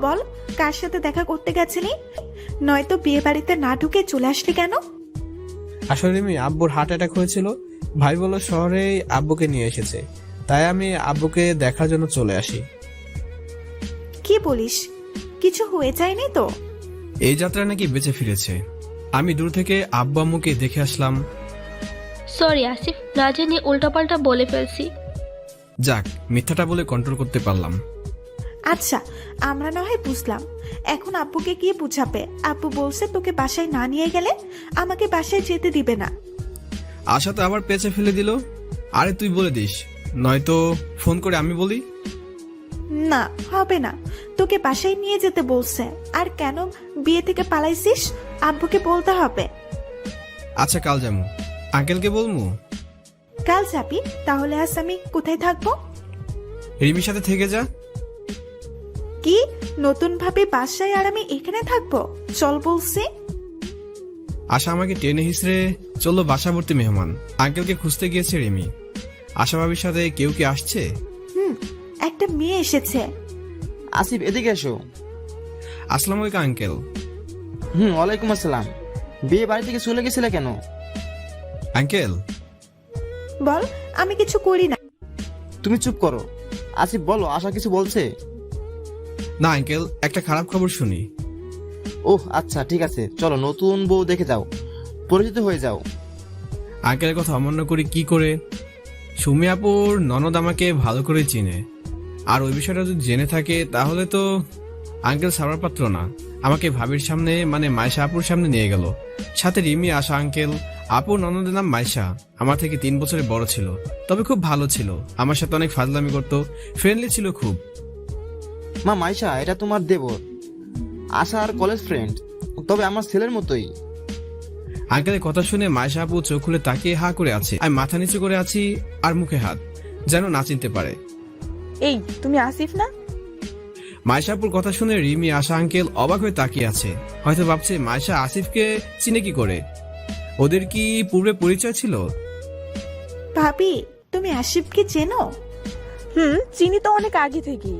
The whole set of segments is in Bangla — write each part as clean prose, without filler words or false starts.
বল, কার সাথে দেখা করতে গেছিলি? নয়তো বিয়ে বাড়িতে না ঢুকে চলে আসলি কেন? আসলে রিমি, আব্বুর হার্ট অ্যাটাক হয়েছিল। ভাই বলল শহরে আব্বুকে নিয়ে এসেছে, তাই আমি আব্বুকে দেখার জন্য চলে আসি। কি বলিস? কিছু হয়ে যায়নি তো? এই যাত্রা নাকি বেঁচে ফিরেছে। আমি দূর থেকে আব্বু আম্মুকে দেখে আসলাম। সরি আসিফ, না জেনে উল্টাপাল্টা বলে ফেলছি। যাক, মিথ্যাটা বলে কন্ট্রোল করতে পারলাম। আচ্ছা, আমরা না হয় বুঝলাম। এখন আব্বুকে গিয়ে বুঝাবে। আব্বু বলছে তোকে বাসায় না নিয়ে গেলে আমাকে বাসায় যেতে দিবে না। আশা তো আবার পেঁচে ফেলে দিল। আরে তুই বলে দিস, নয়তো ফোন করে আমি বলি। না, হবে না। তোকে বাসায় নিয়ে যেতে বলছে। আর কেন বিয়ে থেকে পালাইছিস আব্বুকে বলতে হবে। আচ্ছা, কাল যাবো। আঙ্কেলকে বলবো? কাল যাবি? তাহলে আজ আমি কোথায় থাকবো? রিমির সাথে থেকে যা। কি নতুন ভাবে বাসায় আর আমি এখানে থাকবো? চল বলছি। আশা আমাকে টেনে হিসড়ে চললো বাসাবর্তী মেহমান। আঙ্কেলকে খুঁজতে গিয়েছে রিমি। আশা ভাবির সাথে কেউ কি আসছে? একটা মেয়ে এসেছে। আসিফ, এদিকে এসো। আসসালামু আলাইকুম আঙ্কেল। ওয়ালাইকুম আসসালাম। বিয়ে বাড়ি থেকে চলে গেছিলে কেন? আঙ্কেল, বল, আমি কিছু করি না। তুমি চুপ করো। আসিফ বলো, আশা কিছু বলছে? না আঙ্কেল, একটা খারাপ খবর শুনি। ওহ আচ্ছা, ঠিক আছে, চলো নতুন বউ দেখে যাও, পরিচিত হয়ে যাও। আঙ্কেলের কথা অমান্য করি কি করে? সুমি আপুর ননদ আমাকে ভালো করে চিনে, আর ওই বিষয়টা যদি জেনে থাকে তাহলে তো আঙ্কেল সাবার পাত্র না। আমাকে ভাবির সামনে, মানে মাইশা আপুর সামনে নিয়ে গেল। সাথে রিমি, আশা আঙ্কেল। আপুর ননদের নাম মাইশা, আমার থেকে 3 বছরের বড় ছিল, তবে খুব ভালো ছিল। আমার সাথে অনেক ফাজলামি করতো, ফ্রেন্ডলি ছিল খুব। মা, মাইশা এটা তোমার দেবর, আশার কলেজ ফ্রেন্ড, তবে আমার ছেলের মতোই। আঙ্কেলের কথা শুনে মাইশা আপু চোখ খুলে তাকিয়ে হা করে আছে। আমি মাথা নিচু করে আছি আর মুখে হাত, যেন না চিনতে পারে। এই, তুমি আসিফ না? মাইশাপুর কথা শুনে রিমি, আশা আঙ্কেল অবাক হয়ে তাকিয়ে আছে। হয়তো ভাবছে মাইশা আসিফকে চিনে কি করে, ওদের কি পূর্বে পরিচয় ছিল? ভাবি, তুমি আসিফকে চেনো? চিনি তো অনেক আগে থেকেই।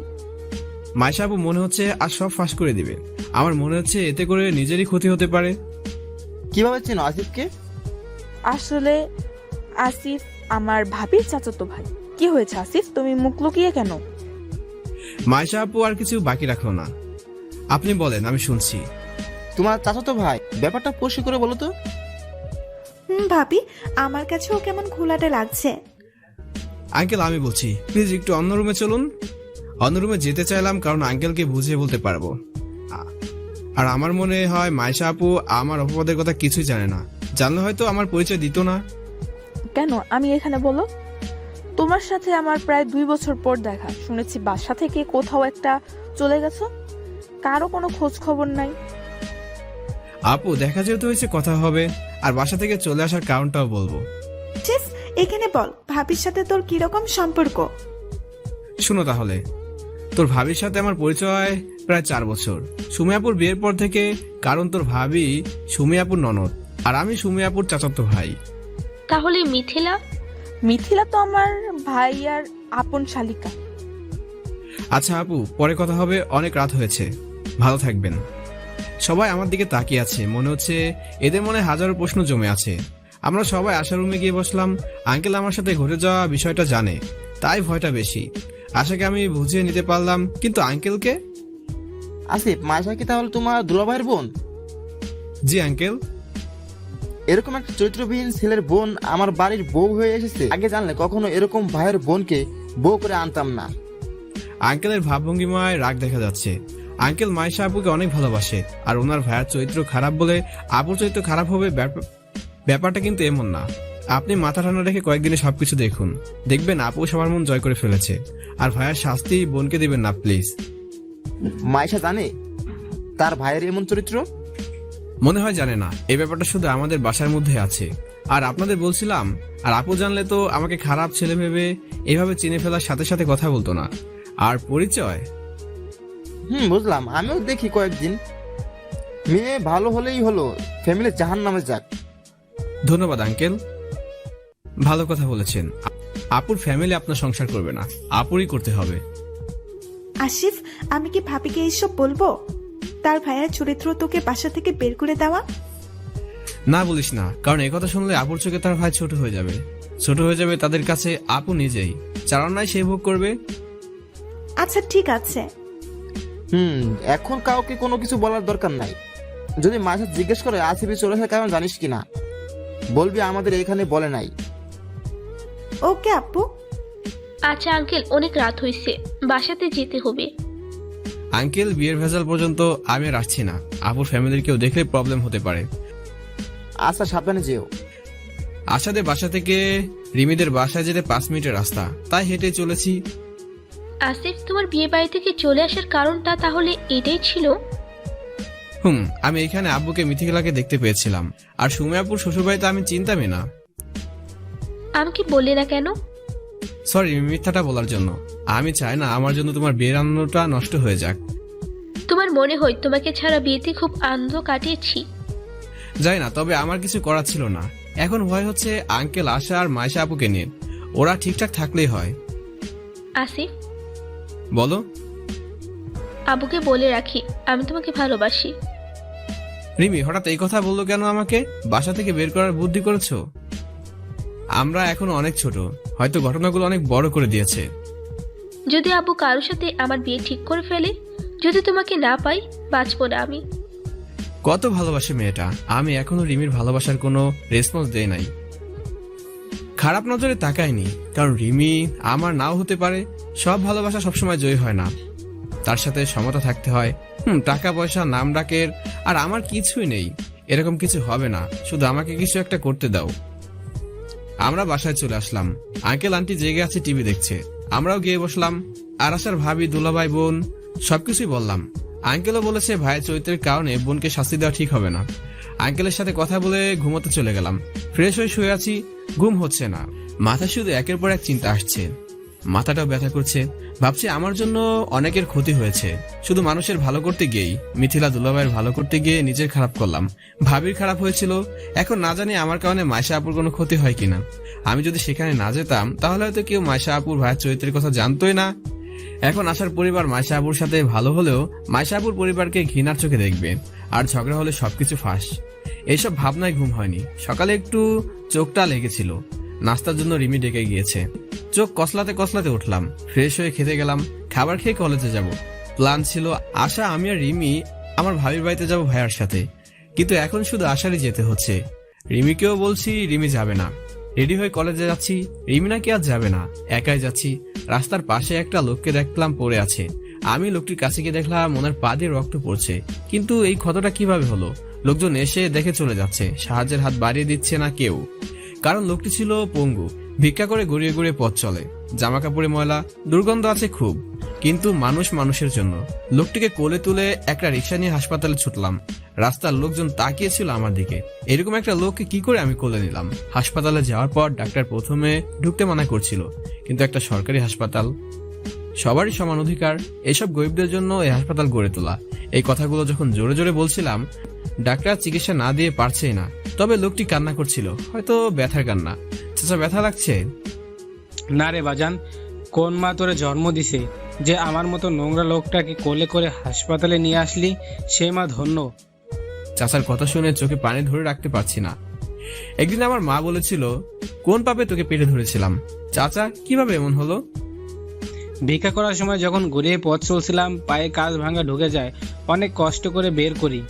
মাইশাপু মনে হচ্ছে আর সব ফাঁস করে দিবে। আমার মনে হচ্ছে এতে করে নিজেরই ক্ষতি হতে পারে। কিভাবে চেনো আসিফকে? আসলে আসিফ আমার ভাবির চাচাতো ভাই। কি হয়েছে আসিফ, তুমি মুখ লুকিয়ে কেন? মাইশা আপু আর কিছু বাকি রাখলো না। আপনি বলেন, আমি শুনছি। তোমার চাচাতো ভাই, ব্যাপারটা পরিষ্কার করে বলো তো। ভাবি, আমার কাছেও কেমন ঘোলাটে লাগছে। আঙ্কেল, আমি বলছি, প্লিজ একটু অন্য রুমে চলুন। অন্য রুমে যেতে চাইলাম কারণ আঙ্কেলকে বুঝিয়ে বলতে পারবো। আর আমার মনে হয় মাইশা আপু আমার অপবাদের কথা কিছুই জানে না। জানলে হয়তো আমার পরিচয় দিত না। কেন আমি এখানে বলো? তোমার সাথে আমার প্রায় 2 বছর পর দেখা। শুনেছি বাসা থেকে কোথাও একটা চলে গেছো, কারো কোনো খোঁজ খবর নাই। আপু, দেখা যেহেতু হয়েছে কথা হবে, আর বাসা থেকে চলে আসার কারণটাও বলবো। এখানে বল, ভাবির সাথে তোর কিরকম সম্পর্ক? শুনো তাহলে, তোর ভাবির সাথে আমার পরিচয় প্রায় 4 বছর, সুমি আপুর বিয়ের পর থেকে। কারণ তোর ভাবি সুমি আপুর ননদ, আর আমি সুমি আপুর চাচাতো ভাই। তাহলে মিথিলা? মিথিলা তো আমার ভাই আর আপন শালিকা। আচ্ছা আপু, পরে কথা হবে, অনেক রাত হয়েছে, ভালো থাকবেন। সবাই আমার দিকে তাকিয়ে আছে, মনে হচ্ছে এদের মনে হাজারো প্রশ্ন জমে আছে। আমরা সবাই আশার রুমে গিয়ে বসলাম। আঙ্কেল আমার সাথে ঘটে যাওয়া বিষয়টা জানে, তাই ভয়টা বেশি। আশাকে আমি বুঝিয়ে নিতে পারলাম, কিন্তু আঙ্কেলকে? আসিফ, মাইশা কি তাহলে তোমার দুলাভাইয়ের বোন? জি আঙ্কেল। এরকম একটা চরিত্রবিহীন ছেলের বোন আমার বাড়ির বউ হয়ে এসেছে। আগে জানলে কখনো এরকম ভাইয়ের বোনকে বউ করে আনতাম না। আঙ্কেলের ভাবভঙ্গিমায় রাগ দেখা যাচ্ছে। আঙ্কেল মাইশা আপুকে অনেক ভালোবাসে, আর ওনার ভাইয়ের চরিত্র খারাপ বলে আপুর চরিত্র খারাপ হবে ব্যাপারটা কিন্তু এমন না। আপনি মাথা ঠান্ডা রেখে কয়েকদিনে সবকিছু দেখুন, দেখবেন আপু সবার মন জয় করে ফেলেছে। আর ভাইয়ের শাস্তি বোনকে দিবেন না প্লিজ। মাইশা জানে তার ভাইয়ের এমন চরিত্র? মনে হয় জানে না। এই ব্যাপারটা শুধু আমাদের বাসার মধ্যে আছে। আর আপনাদের বলছিলাম, আর আপু জানলে তো আমাকে খারাপ ছেলে ভেবে এইভাবে চিনে ফেলার সাথে সাথে কথা বলতো না। আর পরিচয়? বুঝলাম, আমিও দেখি কয়েকদিন। মেয়ে ভালো হলেই হলো, ফ্যামিলি জাহান নামে যাক। ধন্যবাদ আঙ্কেল, ভালো কথা বলেছেন। আপুর ফ্যামিলি আপনার সংসার করবে না, আপুরই করতে হবে। আসিফ, আমি কি ভাবিকে এইসব বলবো? তার ভাইয়ের চরিত্র তোকে বাসা থেকে বের করে দেওয়া? না বলিস না, কারণ একথা শুনলে আপুর চোখে তার ভাই ছোট হয়ে যাবে। ছোট হয়ে যাবে তাদের কাছে আপু নিজেই। চালানায় সে ভোগ করবে। আচ্ছা ঠিক আছে। এখন কাউকে কোনো কিছু বলার দরকার নাই। যদি মাঝে জিজ্ঞেস করে আসিফে চলে আসার কারণ জানিস কিনা, বলবি আমাদের এখানে বলে নাই। ওকে আপু। আচ্ছা আঙ্কেল, অনেক রাত হয়েছে, বাসাতে যেতে হবে। আঙ্কেল, বিয়ের ভেজাল পর্যন্ত আমি আর আসছি না। আপুর ফ্যামিলির কেউ দেখলে প্রবলেম হতে পারে। আচ্ছা, সাবধানে যেও। আশাদের বাসা থেকে রিমিদের বাসায় যেতে 5 মিনিটের রাস্তা, তাই হেঁটে চলেছি। আসিফ, তোমার বিয়ে বাড়ি থেকে চলে আসার কারণটা তাহলে এটাই ছিল? আমি এখানে আব্বুকে মিথিলাকে দেখতে পেয়েছিলাম, আর সুমিয়াপুর শ্বশুরবাড়িতে আমি চিনতামই না। আমাকে বললে না কেন? সরি মিথ্যাটা বলার জন্য। আমি চাই না আমার জন্য তোমার বিয়ের আনন্দটা নষ্ট হয়ে যাক। তোমার মনে হয় তোমাকে ছাড়া বিয়েতে খুব আনন্দ কাটিয়েছি? যাই না, তবে আমার কিছু করার ছিল না। এখন ভয় হচ্ছে আঙ্কেল আশা আর মাইশা আপুকে নিয়ে। ওরা ঠিকঠাক থাকলেই হয়। আসিফ, বলো। আবুকে বলে রাখি আমি তোমাকে ভালোবাসি। রিমি হঠাৎ এই কথা বললো কেন? আমাকে বাসা থেকে বের করার বুদ্ধি করেছো? আমরা এখনো অনেক ছোট, হয়তো ঘটনাগুলো অনেক বড় করে দিয়েছে। যদি আবু কারোর সাথে আমার বিয়ে ঠিক করে ফেলে, যদি তোমাকে না পাই, বাঁচবো না আমি। কত ভালোবাসে মেয়েটা। আমি এখনো রিমির ভালোবাসার কোনো রেসপন্স দেই নাই। খারাপ নজরে তাকাইনি, কারণ রিমি আমার নাও হতে পারে। সব ভালোবাসা সবসময় জয়ী হয় না, তার সাথে সমতা থাকতে হয়। টাকা পয়সা, নাম ডাকের, আর আমার কিছুই নেই। এরকম কিছু হবে না, শুধু আমাকে কিছু একটা করতে দাও। আমরা বাসায় চলে আসলাম। আঙ্কেল আন্টি জেগে আছে, টিভি দেখছে। আমরাও গিয়ে বসলাম। আর আসার ভাবি, দুলাভাই, বোন সবকিছুই বললাম। আঙ্কেলও বলেছে ভাইয়ের চরিত্রের কারণে বোনকে শাস্তি দেওয়া ঠিক হবে না। আঙ্কেলের সাথে কথা বলে ঘুমোতে চলে গেলাম। ফ্রেশ হয়ে শুয়ে আছি, ঘুম হচ্ছে না। মাথা শুধু একের পর এক চিন্তা আসছে, মাথাটাও ব্যথা করছে। ভাবছি আমার জন্য অনেকের ক্ষতি হয়েছে, শুধু মানুষের ভালো করতে গিয়েই। মিথিলা দুলাভাইয়ের ভালো করতে গিয়ে নিজের খারাপ করলাম, ভাবির খারাপ হয়েছিল। এখন না জানি আমার কারণে মাইশা আপুর কোনো ক্ষতি হয় কিনা। আমি যদি সেখানে না যেতাম তাহলে হয়তো কেউ মাইশা আপুর ভাইয়ের চরিত্রের কথা জানতোই না। এখন আসার পরিবার মাইশা আপুর সাথে ভালো হলেও মাইশা আপুর পরিবারকে ঘৃণার চোখে দেখবে, আর ঝগড়া হলে সবকিছু ফাঁস। এইসব ভাবনায় ঘুম হয়নি। সকালে একটু চোখটা লেগেছিল, নাস্তার জন্য রিমি ডেকে গিয়েছে। চোখ কসলাতে কসলাতে উঠলাম, ফ্রেশ হয়ে খেতে গেলাম। খাবার খেয়ে কলেজে যাব। প্ল্যান ছিল আশা, আমি আর রিমি আমার ভাবির বাড়িতে যাব ভাইয়ার সাথে, কিন্তু এখন শুধু আশারই যেতে হচ্ছে। রিমিকেও বলছি, রিমি যাবে না। রেডি হয়ে কলেজে যাচ্ছি, রিমি নাকি আজ যাবে না, একাই যাচ্ছি। রাস্তার পাশে একটা লোককে দেখলাম পড়ে আছে। আমি লোকটির কাছে গিয়ে দেখলাম ওনার পা দিয়ে রক্ত পড়ছে। কিন্তু এই ক্ষতটা কিভাবে হলো? লোকজন এসে দেখে চলে যাচ্ছে, সাহায্যের হাত বাড়িয়ে দিচ্ছে না কেউ, কারণ লোকটি ছিল পঙ্গু। ভিক্ষা করে গড়িয়ে গড়িয়ে পথ চলে, জামা কাপড়ে ময়লা, দুর্গন্ধ আছে খুব। কিন্তু মানুষ মানুষের জন্য। লোকটিকে কোলে তুলে একটা রিক্সা নিয়ে হাসপাতালে ছুটলাম। রাস্তার লোকজন তাকিয়েছিল আমার দিকে। এরকম একটা লোককে কি করে আমি কোলে নিলাম? হাসপাতালে যাওয়ার পর ডাক্তার প্রথমে ঢুকতে মানা করছিল, কিন্তু একটা সরকারি হাসপাতাল, সবারই সমান অধিকার। এইসব গরিবদের জন্য এই হাসপাতাল গড়ে তোলা। এই কথাগুলো যখন জোরে জোরে বলছিলাম, ডাক্তার চিকিৎসা না দিয়ে পারছেই না। তবে লোকটি কান্না করছিল, হয়তো ব্যথার কান্না। চাচা, ব্যথা লাগছে? না রে বাজান, কোন মা তোরে জন্ম দিছে যে আমার মতো নোংরা লোকটাকে কোলে করে হাসপাতালে নিয়ে আসলি? সে মা ধন্য। চাচার কথা শুনে চোখে পানি ধরে রাখতে পারছি না। একদিন আমার মা বলেছিল, কোন পাপে তোকে পেটে ধরেছিলাম? চাচা, কিভাবে এমন হলো? ভিক্ষা করার সময় যখন ঘুরিয়ে পথ চলছিলাম, পায়ে কাজ ভাঙা ঢুকে যায়। অনেক কষ্ট করে বের করি।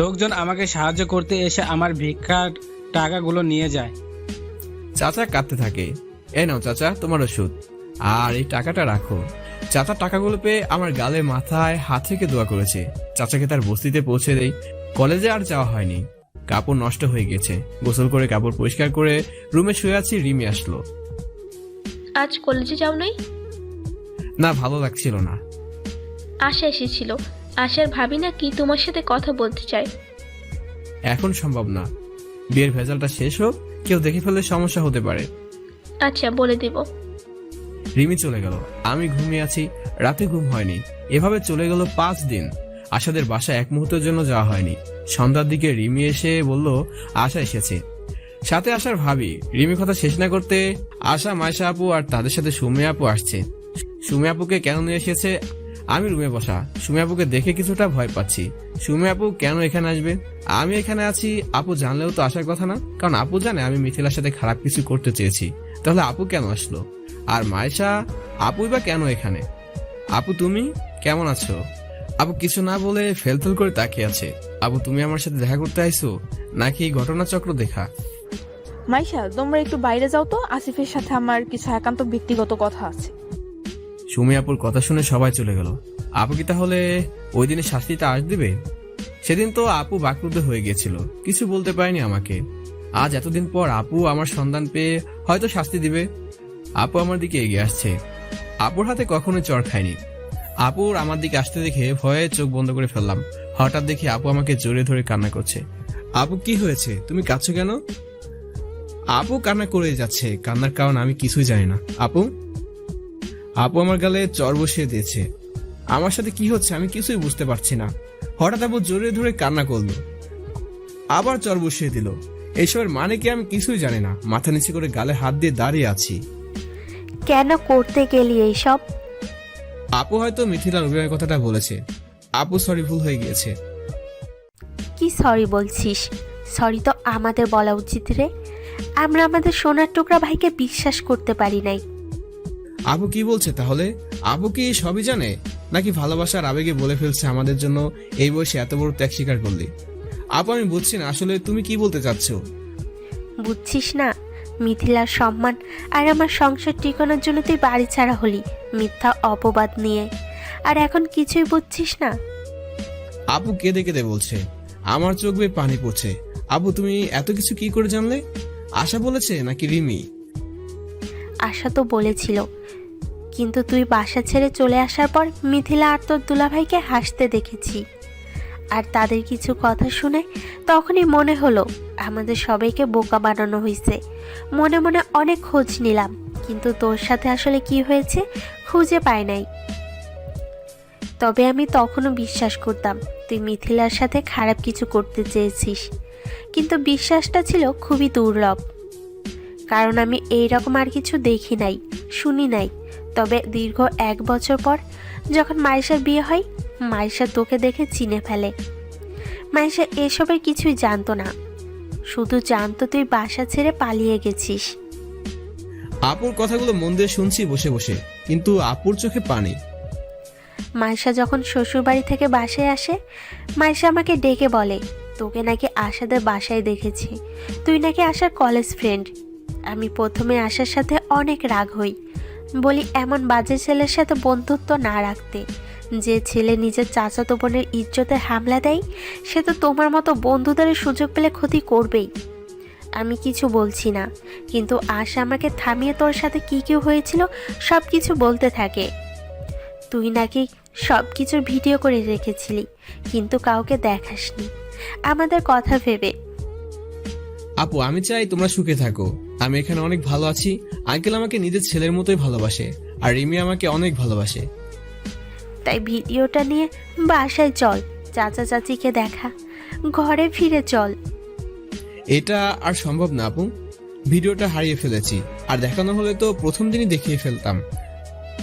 লোকজন আমাকে সাহায্য করতে এসে আমার ভিক্ষার টাকাগুলো নিয়ে যায়। চাচা কাঁদতে থাকে। এই নাও চাচা, তোমার ওষুধ, আর এই টাকাটা রাখো। চাচা টাকাগুলো পেয়ে আমার গালে মাথায় হাত থেকে দোয়া করেছে। চাচাকে তার বস্তিতে পৌঁছে দেই। কলেজে আর যাওয়া হয়নি, কাপড় নষ্ট হয়ে গেছে। গোসল করে কাপড় পরিষ্কার করে রুমে শুয়ে আছি। রিমি আসলো। আজ কলেজে যাও নাই? না, ভালো লাগছিল না। আশা এসেছিল। আশার ভাবি নাকি তোমার সাথে কথা বলতে চায়। এখন সম্ভব না, বিয়ের ভেজালটা শেষ হোক, কেউ দেখে ফেললে সমস্যা হতে পারে। আচ্ছা, বলে দেব। রিমি চলে গেল, আমি ঘুমিয়ে আছি। রাতে ঘুম হয়নি। এভাবে চলে গেল 5 দিন। আশাদের বাসায় এক মুহূর্তের জন্য যাওয়া হয়নি। সন্ধ্যার দিকে রিমি এসে বলল আশা এসেছে, সাথে আসার ভাবি। রিমি কথা শেষ না করতে আশা, মাইশা আপু আর তাদের সাথে সুমি আপু আসছে। সুমি আপুকে কেন নিয়ে এসেছে আমি রুমে বসা। সুমি আপুকে দেখে কিছুটা ভয় পাচ্ছি। সুমি আপু কেন এখানে আসবে? আমি এখানে আছি আপু জানলেও তো আসার কথা না, কারণ আপু জানে আমি মিথিলার সাথে খারাপ কিছু করতে চেয়েছি। তাহলে আপু কেন আসলো? আর মায়েশা আপুই বা কেন এখানে? আপু তুমি কেমন আছো? আপু কিছু না বলে ফেলফেল করে তাকিয়ে আছে। আপু তুমি আমার সাথে দেখা করতে আইছো নাকি ঘটনাচক্র দেখা? মাইশা, তোমরা একটু বাইরে যাও তো, আসিফের সাথে আমার কিছু একান্ত ব্যক্তিগত কথা আছে। সুমি আপুর কথা শুনে সবাই চলে গেল। আপু কি তাহলে ওই দিনে শাস্তিটা আজ দিবে? সেদিন তো আপু বাকরুদ্ধ হয়ে গিয়েছিল, কিছু বলতে পারেনি আমাকে। আজ এতদিন পর আপু আমার সন্ধান পেয়ে হয়তো শাস্তি দিবে। আপু আমার দিকে এগিয়ে আসছে। আপুর হাতে কখনো চড় খায়নি। আপুর আমার দিকে আসতে দেখে ভয়ে চোখ বন্ধ করে ফেললাম। হঠাৎ দেখি আপু আমাকে জড়িয়ে ধরে কান্না করছে। আপু কি হয়েছে? তুমি কাঁদছো কেন? আপু কান্না করে যাচ্ছে। কান্নার কারণ আমি কিছুই জানি না। আপু আপু আমার গালে চড় বসিয়ে দিয়েছে। আমার সাথে কি হচ্ছে আমি কিছুই বুঝতে পারছি না। হঠাৎ আপু জড়িয়ে ধরে কান্না করলো, আবার চড় বসিয়ে দিল। এইসবের মানে কি আমি কিছুই জানি না। মাথা নিচে করে গালে হাত দিয়ে দাঁড়িয়ে আছি। কেন করতে গেলি এইসব? আপু হয়তো মিথিলার অভিনয়ের কথাটা বলেছে। আপু সরি, ভুল হয়ে গিয়েছে। কি সরি বলছিস? সরি তো আমাদের বলা উচিত রে। আমরা আমাদের সোনার টুকরা ভাইকে বিশ্বাস করতে পারি নাই। আপু কি বলছে তাহলে? আপু কি সবই জানে নাকি ভালোবাসার আবেগে বলে ফেলছে আমাদের জন্য এই বয়সে এত বড় ত্যাগ স্বীকার করলি? আপু আমি বুঝছি না আসলে তুমি কি বলতে চাচ্ছ। বুঝছিস না? মিথিলার সম্মান আর আমার সংসার টিকানোর জন্য তুই বাড়ি ছাড়া হলি মিথ্যা অপবাদ নিয়ে, আর এখন কিছুই বুঝছিস না? আপু কেঁদে কেঁদে বলছে। আমার চোখ বেয়ে পানি পড়ছে। আপু তুমি এত কিছু কি করে জানলে? আশা বলেছে নাকি রিমি? আশা তো বলেছিল, কিন্তু তুই বাসা ছেড়ে চলে আসার পর মিথিলা আর তোর দুলাভাইকে হাসতে দেখেছি। আর তাদের কিছু কথা শুনে তখনই মনে হলো আমাদের সবাইকে বোকা বানানো হয়েছে। মনে মনে অনেক খোঁজ নিলাম, কিন্তু তোর সাথে আসলে কি হয়েছে খুঁজে পাই নাই। তবে আমি তখনও বিশ্বাস করতাম তুই মিথিলার সাথে খারাপ কিছু করতে চেয়েছিস, কিন্তু বিশ্বাসটা ছিল খুবই দুর্লভ। কারণ আমি এইরকম আর কিছু দেখি নাই, শুনি নাই। তবে দীর্ঘ 1 বছর পর যখন মাইশার বিয়ে হয়, মাইশা তোকে দেখে চিনে ফেলে। মাইশা এসবের কিছুই জানতো না, শুধু জানতো তুই বাসা ছেড়ে পালিয়ে গেছিস। আপুর কথাগুলো মন দিয়ে শুনছি বসে বসে, কিন্তু আপুর চোখে পানি। মাইশা যখন শ্বশুরবাড়ি থেকে বাসায় আসে, মাইশা আমাকে ডেকে বলে তোকে নাকি আশাদের বাসায় দেখেছি, তুই নাকি আশার কলেজ ফ্রেন্ড। আমি প্রথমে আশার সাথে অনেক রাগ হই, বলি এমন বাজে ছেলের সাথে বন্ধুত্ব না রাখতে। যে ছেলে নিজের চাচাতো বোনের ইজ্জতে হামলা দেয়, সে তো তোমার মতো বন্ধুদের সুযোগ পেলে ক্ষতি করবেই। আমি কিছু বলছি না, কিন্তু আশা আমাকে থামিয়ে তোর সাথে কি কি হয়েছিল সব কিছু বলতে থাকে। তুই নাকি সব কিছুর ভিডিও করে রেখেছিলি, কিন্তু কাউকে দেখাসনি আমাদের কথা ভেবে। আপু আমি চাই তোমরা সুখে থাকো। আমি এখানে অনেক ভালো আছি। আঙ্কেল আমাকে নিজের ছেলের মতোই ভালোবাসে, আর রিমি আমাকে অনেক ভালোবাসে। তাই ভিডিওটা নিয়ে বাসায় চল, চাচা চাচিকে দেখা, ঘরে ফিরে চল। এটা আর সম্ভব না আপু। ভিডিওটা হারিয়ে ফেলেছি, আর দেখানো হলে তো প্রথম দিনই দেখিয়ে ফেলতাম।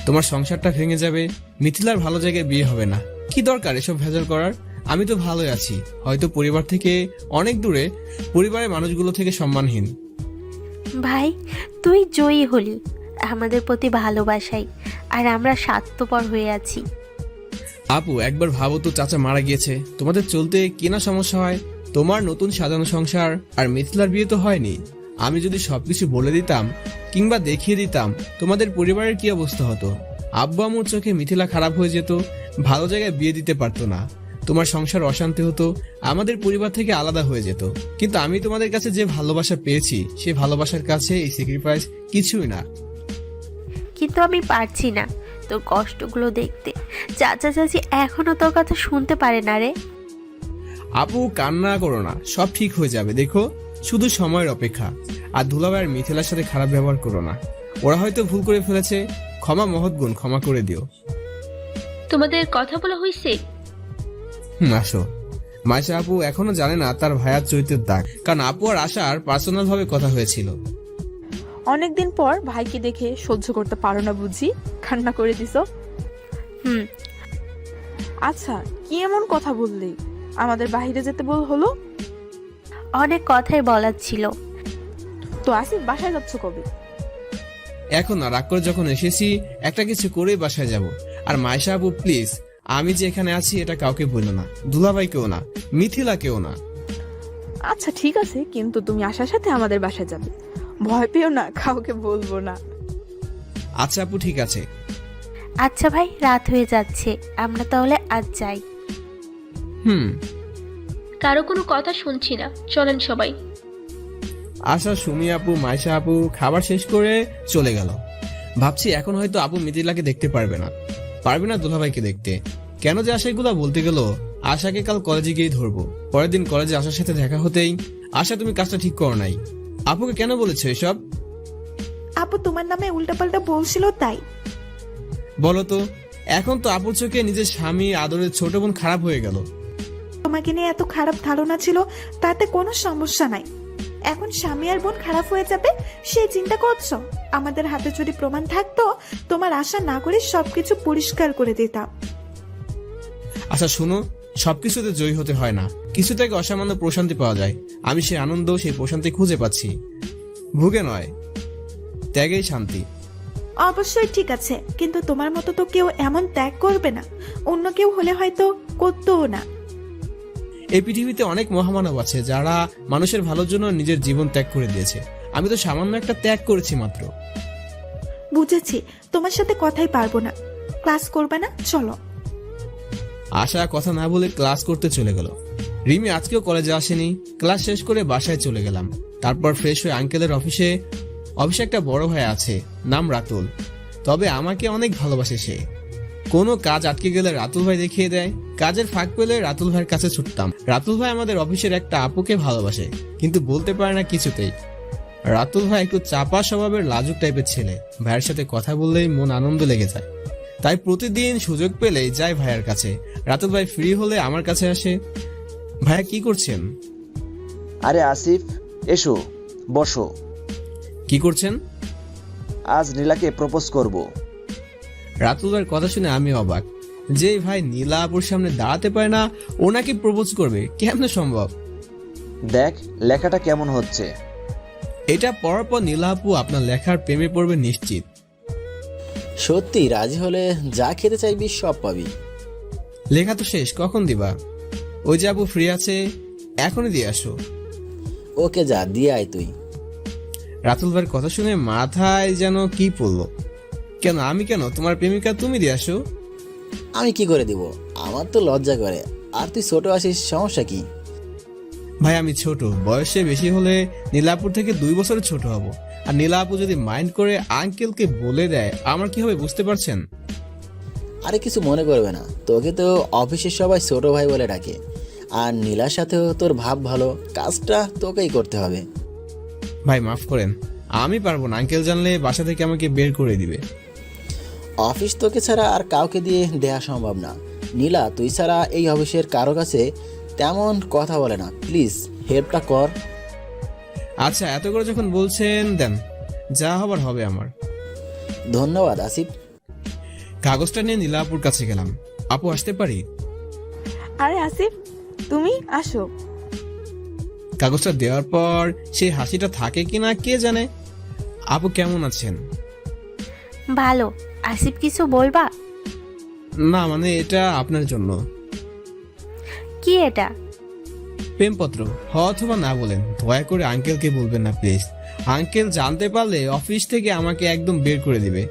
তোমার সংসারটা ভেঙে যাবে, মিথিলার ভালো জায়গায় বিয়ে হবে না। কি দরকার এসব ভেজাল করার? আমি তো ভালোই আছি, হয়তো পরিবার থেকে অনেক দূরে, পরিবারের মানুষগুলো থেকে সম্মানহীন। ভাই তুই জয়ী হলি আমাদের প্রতি ভালোবাসাই, আর আমরা স্বার্থপর হয়ে আছি। আপু একবার ভাবো তো, চাচা মারা গিয়েছে, তোমাদের চলতে কি না সমস্যা হয়। তোমার নতুন সাজানো সংসার, আর মিথিলার বিয়ে তো হয়নি। আমি যদি সবকিছু বলে দিতাম কিংবা দেখিয়ে দিতাম, তোমাদের পরিবারের কি অবস্থা হতো? আব্বু আম্মুর চোখে মিথিলা খারাপ হয়ে যেত, ভালো জায়গায় বিয়ে দিতে পারতো না, তোমার সংসার অশান্তি হতো, আমাদের পরিবার থেকে আলাদা হয়ে যেত। কিন্তু আমি তোমাদের কাছে যে ভালোবাসা পেয়েছি, সে ভালোবাসার কাছে এই স্যাক্রিফাইস কিছুই না। কিন্তু আমি পারছি না তোর কষ্টগুলো দেখতে। চাচা চাচি এখনো তোর কথা শুনতে পারে না রে। আপু কান্না করো না, সব ঠিক হয়ে যাবে, দেখো শুধু সময়ের অপেক্ষা। আর দুলাভাই আর মিথিলার সাথে খারাপ ব্যবহার করো না, ওরা হয়তো ভুল করে ফেলেছে, ক্ষমা মহৎ গুণ, ক্ষমা করে দিও। তোমাদের কথা বলা হয়েছে? আসো। মাইশা আপু এখনো জানে না তার ভাইয়ার চরিত্রের দাগ, কারণ আপু আর আশার পার্সোনাল ভাবে কথা হয়েছিল। অনেকদিন পর ভাইকে দেখে সহ্য করতে পারো না বুঝি, কান্না করে দিছো। আচ্ছা, কি এমন কথা বললি আমাদের বাইরে যেতে হলো? অনেক কথাই বলার ছিল। তো আসিফ, বাসায় যাচ্ছ কবে? এখন না, রাগ করে যখন এসেছি একটা কিছু করেই বাসায় যাব। আর মাইশা আপু প্লিজ, আমি যে এখানে আছি এটা কাউকে বললো না, দুলাভাইকেও না, মিথিলাকেও না। আচ্ছা ঠিক আছে, কিন্তু তুমি আসার সাথে আমাদের বাসায় যাবে। ভয় পেও না, কাউকে বলবো না। আচ্ছা আপু, ঠিক আছে। আচ্ছা ভাই, রাত হয়ে যাচ্ছে, আমরা তাহলে আজ যাই। হুম। কারো কোনো কথা শুনছি না, চলেন সবাই। আশা, সুমি আপু, মাইশা আপু খাবার শেষ করে চলে গেল। ভাবছি এখন হয়তো আপু মিথিলাকে দেখতে পারবে না দুলাভাইকে দেখতে। কেন যে আশা এগুলা বলতে গেল? আশাকে কাল কলেজে গিয়ে ধরবো। পরের দিন কলেজে আশার সাথে দেখা হতেই, আশা তুমি কাজটা ঠিক করো নাই। আপুকে কেন বলেছো এসব? আপু তোমার নামে উল্টাপাল্টা বলছিল তাই। বলো তো, এখন তো আপুর চোখে নিজের স্বামী আদরের ছোট বোন খারাপ হয়ে গেল। তোমাকে নিয়ে এত খারাপ ধারণা ছিল, তাতে কোনো সমস্যা নাই। এখন স্বামী আর বোন খারাপ হয়ে যাবে সেই চিন্তা করছো? আমাদের হাতে যদি প্রমাণ থাকতো, তোমার আশা না করে সবকিছু পরিষ্কার করে দিতাম। আচ্ছা শুনো, সবকিছুতে জয়ী হতে হয় না, কিছু থেকে অসামান্য প্রশান্তি পাওয়া যায়। আমি সেই আনন্দ, সেই প্রশান্তি খুঁজে পাচ্ছি। ভুগে নয়, ত্যাগেই শান্তি। অবশ্যই ঠিক আছে, কিন্তু তোমার মতো তো কেউ এমন ত্যাগ করবে না। অন্য কেউ হলে হয়তো করতোও না। এই পৃথিবীতে অনেক মহামানব আছে যারা মানুষের ভালোর জন্য নিজের জীবন ত্যাগ করে দিয়েছে। আমি তো সামান্য একটা ত্যাগ করেছি মাত্র। বুঝেছি, তোমার সাথে কথাই পারবো না। ক্লাস করবে না, চলো। আশা কথা না বলে ক্লাস করতে চলে গেল। রিমি আজকেও কলেজে আসেনি। ক্লাস শেষ করে বাসায় চলে গেলাম। তারপর ফ্রেশ হয়ে আঙ্কেলের অফিসে একটা বড় ভাই আছে, নাম রাতুল। তবে আমাকে অনেক ভালোবাসে সে। কোনো কাজ আটকে গেলে রাতুল ভাই দেখিয়ে দেয়। কাজের ফাঁক পেলে রাতুল ভাইয়ের কাছে ছুটতাম। রাতুল ভাই আমাদের অফিসের একটা আপুকে ভালোবাসে, কিন্তু বলতে পারে না কিছুতেই। রাতুল ভাই একটু চাপা স্বভাবের লাজুক টাইপের ছেলে। ভাইয়ের সাথে কথা বললেই মন আনন্দ লেগে যায়, তাই প্রতিদিন সুযোগ পেলেই যায় ভাইয়ের কাছে। রাতুল ভাই ফ্রি হলে আমার কাছে আসে। ভাইয়া কি করছেন? আরে আসিফ, এসো, বসো। কি করছেন? আজ নীলাকে প্রপোজ করব। রাতুল ভাইয়ের কথা শুনে আমি অবাক। যে ভাই নীলা আপুর সামনে দাঁড়াতে পারে না, ও নাকি প্রপোজ করবে? কেমনে সম্ভব? দেখ লেখাটা কেমন হচ্ছে। এটা পড়ার পর নীলা আপু আপনার লেখার প্রেমে পড়বে নিশ্চিত। সত্যি রাজি হলে যা খেতে চাইবি সব পাবি। লেখা তো শেষ, কখন দিবা? ওই যে আপু ফ্রি আছে, এখনই দিয়ে আসো। ওকে যা, দিয়ে আয় তুই। রাতুল ভাইয়ের কথা শুনে মাথায় যেন কি পড়লো। কেন আমি কেন? তোমার প্রেমিকা তুমি দিয়ে আসো। আমি কি করে দিব? আমার তো লজ্জা করে। আর তুই ছোট আছিস, সমস্যা কি? ভাই আমি ছোট, বয়সে বেশি হলে নীলাপুর থেকে 2 বছরের ছোট হব। আর নীলা আপু যদি মাইন্ড করে আঙ্কেলকে বলে দেয়, আমার কি হবে বুঝতে পারছেন? আরে কিছু মনে করবে না, তোকে তো অফিসের সবাই ছোট ভাই বলে ডাকে। আর নীলার সাথেও তোর ভাব ভালো, কাজটা তোকেই করতে হবে। ভাই মাফ করেন, আমি পারবো না। আঙ্কেল জানলে বাসা থেকে আমাকে বের করে দিবে। অফিস তোকে ছাড়া আর কাউকে দিয়ে দেয়া সম্ভব না। নীলা তুই ছাড়া এই অফিসের কারো কাছে তেমন কথা বলে না, প্লিজ হেল্পটা কর। আচ্ছা এত করে যখন বলছেন দেন, যা হবার হবে আমার। ধন্যবাদ আসিফ। কাগজটা নিয়ে নীলা আপুর কাছে গেলাম। আপু আসতে পারি? আরে আসিফ, তুমি আসো। কাগজটা দেওয়ার পর সেই হাসিটা থাকে কিনা কে জানে। আপু কেমন আছেন? ভালো। আসিফ কিছু বলবা? না মানে এটা আপনার জন্য। কি এটা? প্রেমপত্র। হ অথবা না বলেন, দয়া করে আঙ্কেলকে বলবেন না প্লিজ। আঙ্কেল জানতে পারলে অফিস থেকে আমাকে একদম বের করে দিবে।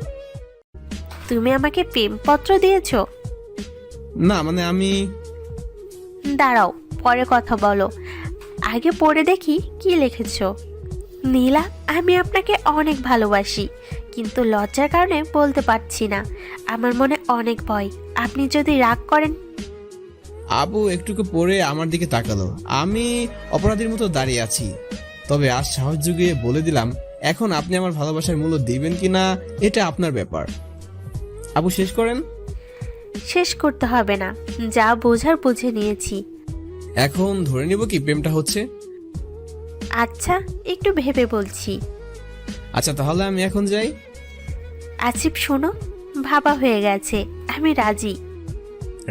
তুমি আমাকে প্রেমপত্র দিয়েছো? না মানে আমি। দাঁড়াও, পরে কথা বলো, আগে পড়ে দেখি কি লিখেছো। নীলা, আমি আপনাকে অনেক ভালোবাসি, কিন্তু লজ্জার কারণে বলতে পারছি না। আমার মনে অনেক ভয়, আপনি যদি রাগ করেন। আপু একটুকু পরে আমার দিকে তাকালো। আমি অপরাধীর মতো দাঁড়িয়ে আছি। তবে আজ সাহস জুগিয়ে বলে দিলাম, এখন আপনি আমার ভালোবাসার মূল্য দিবেন কিনা এটা আপনার ব্যাপার। আপু শেষ করেন। শেষ করতে হবে না, যা বোঝার বুঝে নিয়েছি। এখন ধরে নিব কি প্রেমটা হচ্ছে? আচ্ছা, একটু ভেবে বলছি। আচ্ছা তাহলে আমি এখন যাই। আসিফ শোনো, ভাবা হয়ে গেছে, আমি রাজি।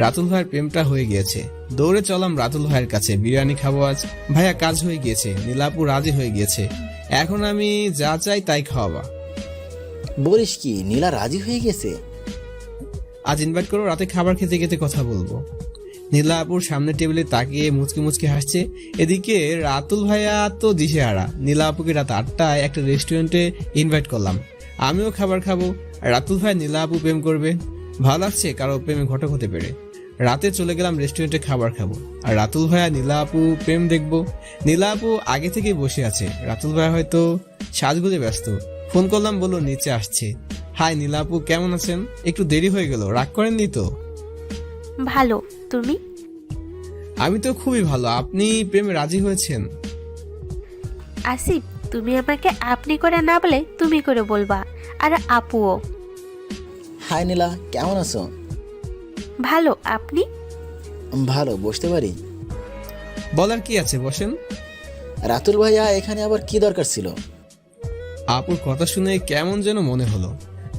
রাতুল ভাইয়ের প্রেমটা হয়ে গিয়েছে। দৌড়ে চলাম রাতুল ভাইয়ের কাছে, বিরিয়ানি খাবো আজ। ভাইয়া কাজ হয়ে গিয়েছে, নীলাপু রাজি হয়ে গিয়েছে, এখন আমি যা চাই তাই খাওয়াবা। বলিস কি, নীলা রাজি হয়ে গেছে? আজ ইনভাইট করো, রাতে খাবার খেতে খেতে কথা বলবো। নীলাপুর সামনে টেবিলে তাকিয়ে মুচকি মুচকি হাসছে। এদিকে রাতুল ভাইয়া তো দিশেহারা। নীলাপুকে রাত 8টায় একটা রেস্টুরেন্টে ইনভাইট করলাম, আমিও খাবার খাবো। রাতুল ভাই নীলাপু প্রেম করবে, ভালো লাগছে কারো প্রেমে ঘটক হতে পেরে। রাতে চলে গেলাম রেস্টুরেন্টে খাবার খাবো, আর রাতুল ভাইয়া নীলাপু প্রেম দেখবো। নীলাপু আগে থেকেই বসে আছে, রাতুল ভাইয়া হয়তো সাজগুজে ব্যস্ত। ফোন করলাম, বললো নিচে আসছে। হাই নীলাপু, কেমন আছেন? একটু দেরি হয়ে গেল, রাগ করেননি তো? ভালো, তুমি? আমি তো খুবই ভালো। আপনি প্রেমে রাজি হয়েছেন? আসিফ, তুমি আমাকে আপনি করে না বলে তুমি করে বলবা, আর আপুও। হাই নীলা, কেমন আছো? ভালো, আপনি? ভালো, বসতে পারি? বলার কি আছে, বসেন। রাতুল ভাইয়া এখানে আবার কি দরকার ছিল? আপুর কথা শুনে কেমন যেন মনে হলো।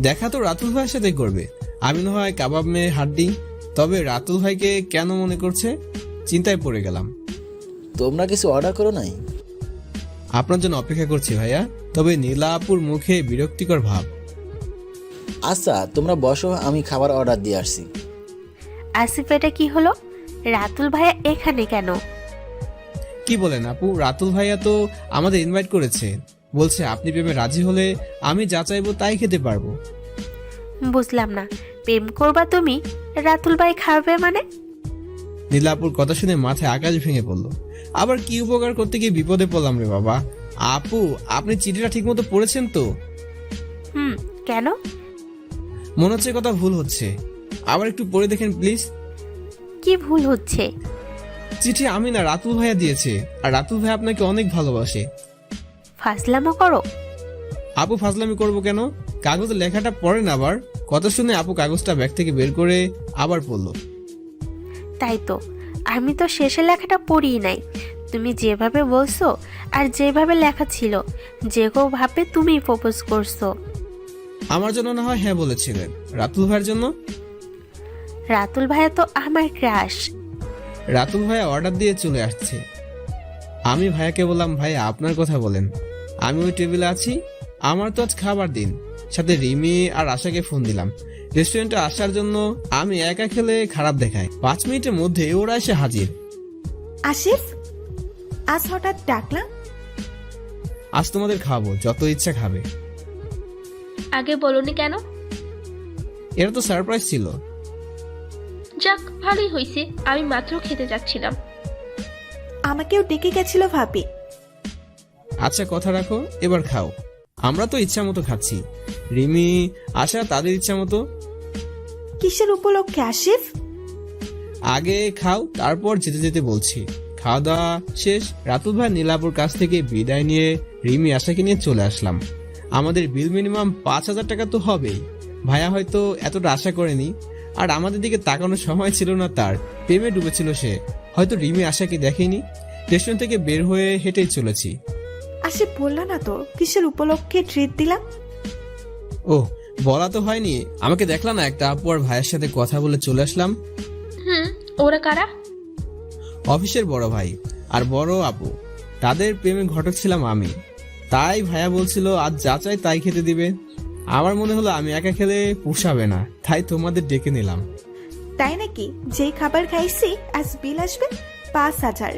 দেখা তো রাতুল ভাইয়ের সাথে করবে, আমি না হয় কাবাব মেয়ে হাড্ডি। তবে রাতুল ভাইকে কেন মনে করছে, চিন্তায় পড়ে গেলাম। তোমরা কিছু অর্ডার করো নাই? আপনার জন্য অপেক্ষা করছি ভাইয়া। তবে নীলা আপুর মুখে বিরক্তিকর ভাব। আচ্ছা, তোমরা বসো, আমি খাবার অর্ডার দিয়ে আসছি। আসিফ, এটা কি হলো? রাতুল ভাইয়া এখানে কেন? কি বলেন আপু, রাতুল ভাইয়া তো আমাদের ইনভাইট করেছে, বলছে আপনি প্রেমে রাজি হলে আমি যা চাইবো তাই খেতে পারবো। বুঝলাম না, প্রেম করবা তুমি, রাতুল ভাই খাবে মানে? নীলাপুর কথা শুনে মাথায় আকাশ ভেঙে পড়লো। আবার কি উপকার করতে গিয়ে বিপদে পড়লাম রে বাবা। আপু, আপনি চিঠিটা ঠিক মতো পড়েছেন তো? কেন? মনে হচ্ছে কথা ভুল হচ্ছে, আবার একটু পড়ে দেখেন প্লিজ। কি ভুল হচ্ছে? চিঠি আমি না, রাতুল ভাইয়া দিয়েছে, আর রাতুল ভাই আপনাকে অনেক ভালোবাসে। ফাজলামো করো? আপু ফাজলামি করবো কেন? কাগজে লেখাটা পড়েন আবার। কথা শুনে আপু কাগজটা ব্যাগ থেকে বের করে আবার পড়লো। তাই তো, আমি তো শেষে লেখাটা পড়ি নাই। তুমি যেভাবে বলছো আর যেভাবে লেখা ছিল, যে কেউ ভাবে তুমি প্রপোজ করছো। আমার জন্য না হয় হ্যাঁ বলেছিলেন, রাতুল ভাইয়ের জন্য? রাতুল ভাইয়া তো আমার ক্রাশ। রাতুল ভাইয়া অর্ডার দিয়ে চলে আসছে। আমি ভাইয়াকে বললাম, ভাইয়া আপনার কথা বলেন, আমি ওই টেবিলে আছি, আমার তো আজ খাবার দিন। সাথে রিমি আর আশাকে ফোন দিলাম রেস্টুরেন্টে আসার জন্য। আমি একা খেলে খারাপ দেখায়, 5 মিনিটের মধ্যে ওরা এসে হাজির। আসিফ, আজ হঠাৎ ডাকলা? আজ তোমাদের খাওয়াবো, যত ইচ্ছা খাবে। আগে বলনি কেন? এটা তো সারপ্রাইজ ছিল। যাক, ভালোই হয়েছে, আমি মাত্র খেতে যাচ্ছিলাম। আমাকেও ডেকে গেছিল ভাবি। আচ্ছা কথা রাখো, এবার খাও। আমরা তো ইচ্ছা মতো খাচ্ছি, রিমি আশা তাদের ইচ্ছা মতো। কিসের উপলক্ষে আসিফ? আগে খাও, তারপর যেতে যেতে বলছি। খাওয়া দাওয়া শেষ, রাতুল ভাই নীলাপুর কাছ থেকে বিদায় নিয়ে রিমি আশাকে নিয়ে চলে আসলাম। আমাদের বিল মিনিমাম 5,000 টাকা তো হবেই। ভাইয়া হয়তো এতটা আশা করেনি, আর আমাদের দিকে তাকানোর সময় ছিল না তার, প্রেমে ডুবেছিল সে। হয়তো রিমি আশাকে দেখেনি। রেস্টুরেন্ট থেকে বের হয়ে হেঁটেই চলেছি। আসিফ, বললা না তো কিসের উপলক্ষে ট্রিট দিলাম? ও, বলা তো হয়নি। আমাকে দেখলা না একটা আপু আর ভাইয়ের সাথে কথা বলে চলে আসলাম। ওরা কারা? অফিসের বড় ভাই আর বড় আপু, তাদের প্রেমে ঘটক ছিলাম আমি। তাই ভাইয়া বলছিল আজ যা চাই তাই খেতে দিবে। আমার মনে হলো আমি একা খেলে পোষাবে না, তাই তোমাদের ডেকে নিলাম। তাই নাকি? যেই খাবার খাইছি আজ বিল আসবে 5,000।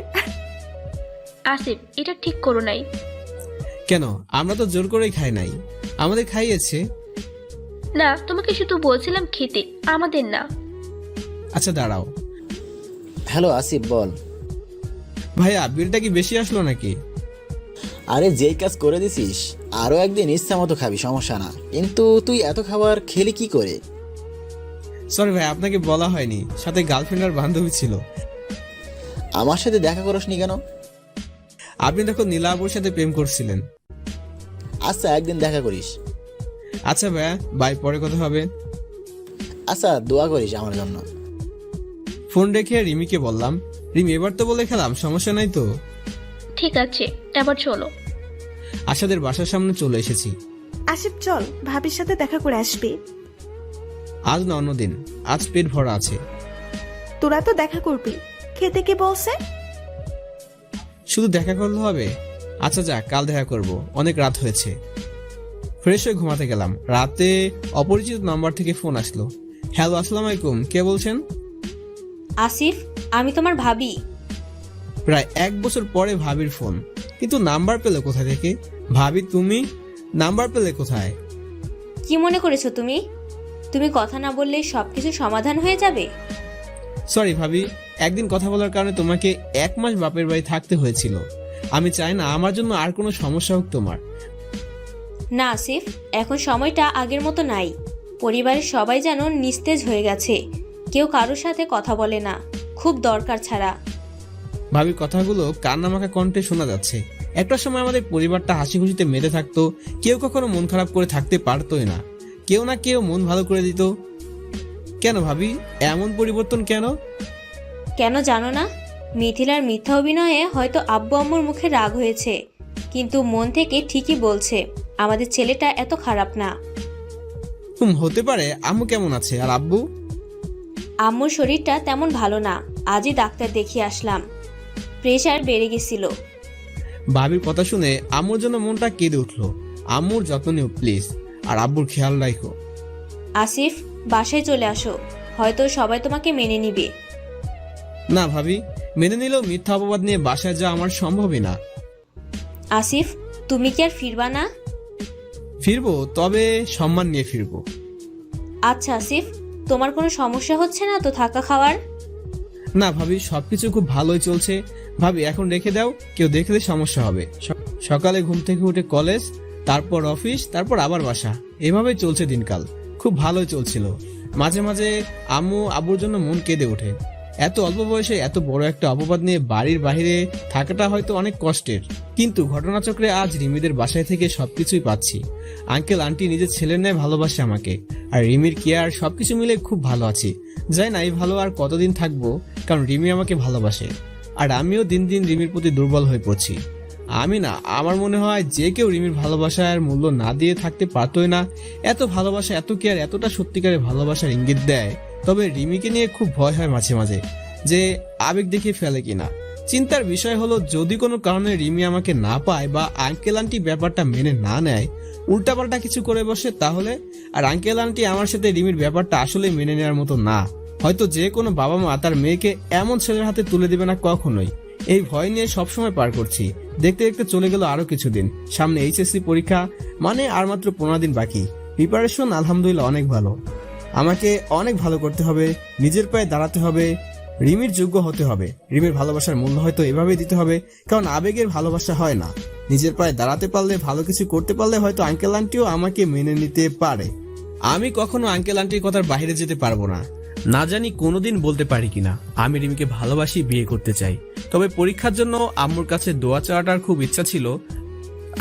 আসিফ, এটা ঠিক করো নাই। কেন? আমরা তো জোর করেই খাই নাই, আমাদের খাইয়েছে। না, তোমাকে শুধু বলছিলাম খেতে, আমাদের না। আচ্ছা দাঁড়াও। হ্যালো আসিফ, বল। ভাইয়া, বিলটা কি বেশি আসলো নাকি? আরে যেই কাজ করে দিছিস, আরও একদিন ইচ্ছা মতো খাবি, সমস্যা না। কিন্তু তুই এত খাবার খেলি কি করে? সরি ভাই, আপনাকে বলা হয়নি, সাথে গার্লফ্রেন্ড আর বান্ধবী ছিল। আমার সাথে দেখা করসনি কেন? আপনি দেখো নীলাপুর সাথে প্রেম করছিলেন। আচ্ছা, একদিন দেখা করিস। আচ্ছা ভাইয়া, বাই, পরে কথা হবে। আচ্ছা, দোয়া করিস আমার জন্য। ফোন রেখে রিমিকে বললাম, রিমি এবার তো বলে খেলাম, সমস্যা নাই তো? ঠিক আছে, এবার চলো। আশাদের বাসার সামনে চলে এসেছি। আসিফ, চল, ভাবির সাথে দেখা করে আসবি। আজ না অন্যদিন, আজ পেট ভরা আছে। তোরা তো দেখা করবি, খেতে কে বলছে? শুধু দেখা করলে হবে? আচ্ছা যা, কাল দেখা করব, অনেক রাত হয়েছে। ফ্রেশ হয়ে ঘুমাতে গেলাম। রাতে অপরিচিত নাম্বার থেকে ফোন আসলো। হ্যালো, আসসালামু আলাইকুম, কে বলছেন? আসিফ, আমি তোমার ভাবি। প্রায় 1 বছর পরে ভাবির ফোন, কিন্তু নাম্বার পেলে কোথা থেকে? ভাবি তুমি নাম্বার পেলে কোথায়? কি মনে করেছো তুমি? তুমি কথা না বললে সবকিছু সমাধান হয়ে যাবে? সরি ভাবি, একদিন কথা বলার কারণে তোমাকে 1 মাস বাপের বাড়ি থাকতে হয়েছিল। আমি চাই না আমার জন্য আর কোনো সমস্যা হোক তোমার। না আসিফ, এখন সময়টা আগের মতো নাই। পরিবারের সবাই যেন নিস্তেজ হয়ে গেছে, কেউ কারোর সাথে কথা বলে না, খুব দরকার ছাড়া। ভাবির কথাগুলো কান্নামাখা কণ্ঠে শোনা যাচ্ছে। একটা সময় আমাদের পরিবারটা হাসি খুশিতে মেতে থাকতো, কেউ কখনো মন খারাপ করে থাকতে পারতোই না, কেউ না কেউ মন ভালো করে দিত। কেন ভাবি, এমন পরিবর্তন কেন? কেন জানো না? মিথিলার মিথ্যা অভিনয়ে হয়তো আব্বু আম্মুর মুখে রাগ হয়েছে, কিন্তু মন থেকে ঠিকই বলছে আমাদের ছেলেটা এত খারাপ না। হতে পারে। আম্মু কেমন আছে আর আব্বু? আম্মুর শরীরটা তেমন ভালো না, আজই ডাক্তার দেখিয়ে আসলাম, প্রেশার বেড়ে গেছিল। ভাবির কথা শুনে আম্মুর জন্য মনটা কেঁদে উঠলো। আম্মুর যত্ন নিও প্লিজ, আর আব্বুর খেয়াল রাখো। আসিফ, বাসায় চলে আসো, হয়তো সবাই তোমাকে মেনে নিবে। না ভাবি, মেনে নিলেও মিথ্যা অপবাদ নিয়ে বাসায় যাওয়া আমার সম্ভবই না। আসিফ, তুমি কি আর ফিরবা না? ফিরবো, তবে সম্মান নিয়ে ফিরবো। আচ্ছা আসিফ, তোমার কোনো সমস্যা হচ্ছে না তো থাকা খাওয়ার? না ভাবি, সবকিছু খুব ভালোই চলছে। ভাবি এখন রেখে দাও, কেউ দেখলে সমস্যা হবে। সকালে ঘুম থেকে উঠে কলেজ, তারপর অফিস, তারপর আবার বাসা, এভাবেই চলছে দিনকাল। খুব ভালোই চলছিল। মাঝে মাঝে আম্মু আব্বুর জন্য মন কেঁদে ওঠে। এত অল্প বয়সে এত বড় একটা অপবাদ নিয়ে বাড়ির বাইরে থাকাটা হয়তো অনেক কষ্টের, কিন্তু ঘটনাচক্রে আজ রিমিদের বাসায় থেকে সবকিছুই পাচ্ছি। আঙ্কেল আন্টি নিজের ছেলের ন্যায় ভালোবাসে আমাকে, আর রিমির কেয়ার, সবকিছু মিলে খুব ভালো আছি। যাই না এই ভালো আর কতদিন থাকবো, কারণ রিমি আমাকে ভালোবাসে, আর আমিও দিন দিন রিমির প্রতি দুর্বল হয়ে পড়ছি। আমি না, আমার মনে হয় যে কেউ রিমির ভালোবাসার মূল্য না দিয়ে থাকতে পারতোই না। এত ভালোবাসা, এত কেয়ার, এতটা সত্যিকারের ভালোবাসার ইঙ্গিত দেয়। তবে রিমিকে নিয়ে খুব ভয় হয় মাঝে মাঝে, যে আবেগ দেখিয়ে ফেলে কিনা। চিন্তার বিষয় হলো, যদি কোনো কারণে রিমি আমাকে না পায় বা আঙ্কেল আন্টি ব্যাপারটা মেনে না নেয়, উল্টাপাল্টা কিছু করে বসে, তাহলে? আর আঙ্কেল আন্টি আমার সাথে রিমির ব্যাপারটা আসলে মেনে নেওয়ার মতো না। হয়তো যে কোনো বাবা মা তার মেয়েকে এমন ছেলের হাতে তুলে দেবে না কখনোই। এই ভয় নিয়ে সবসময় পার করছি। দেখতে দেখতে চলে গেল আরো কিছুদিন। সামনে এইচএসসি পরীক্ষা, মানে আর মাত্র 15 দিন বাকি। প্রিপারেশন আলহামদুলিল্লাহ অনেক ভালো। আমাকে অনেক ভালো করতে হবে, নিজের পায়ে দাঁড়াতে হবে, রিমির যোগ্য হতে হবে। রিমির ভালোবাসার মূল্য হয়তো এভাবেই দিতে হবে, কারণ আবেগের ভালোবাসা হয় না। নিজের পায়ে দাঁড়াতে পারলে, ভালো কিছু করতে পারলে হয়তো আঙ্কেল আন্টিও আমাকে মেনে নিতে পারে। আমি কখনো আঙ্কেল আন্টির কথার বাইরে যেতে পারবো না। না জানি কোনোদিন বলতে পারি কিনা আমি রিমিকে ভালোবাসি, বিয়ে করতে চাই। তবে পরীক্ষার জন্য আম্মুর কাছে দোয়া চাওয়াটার খুব ইচ্ছা ছিল,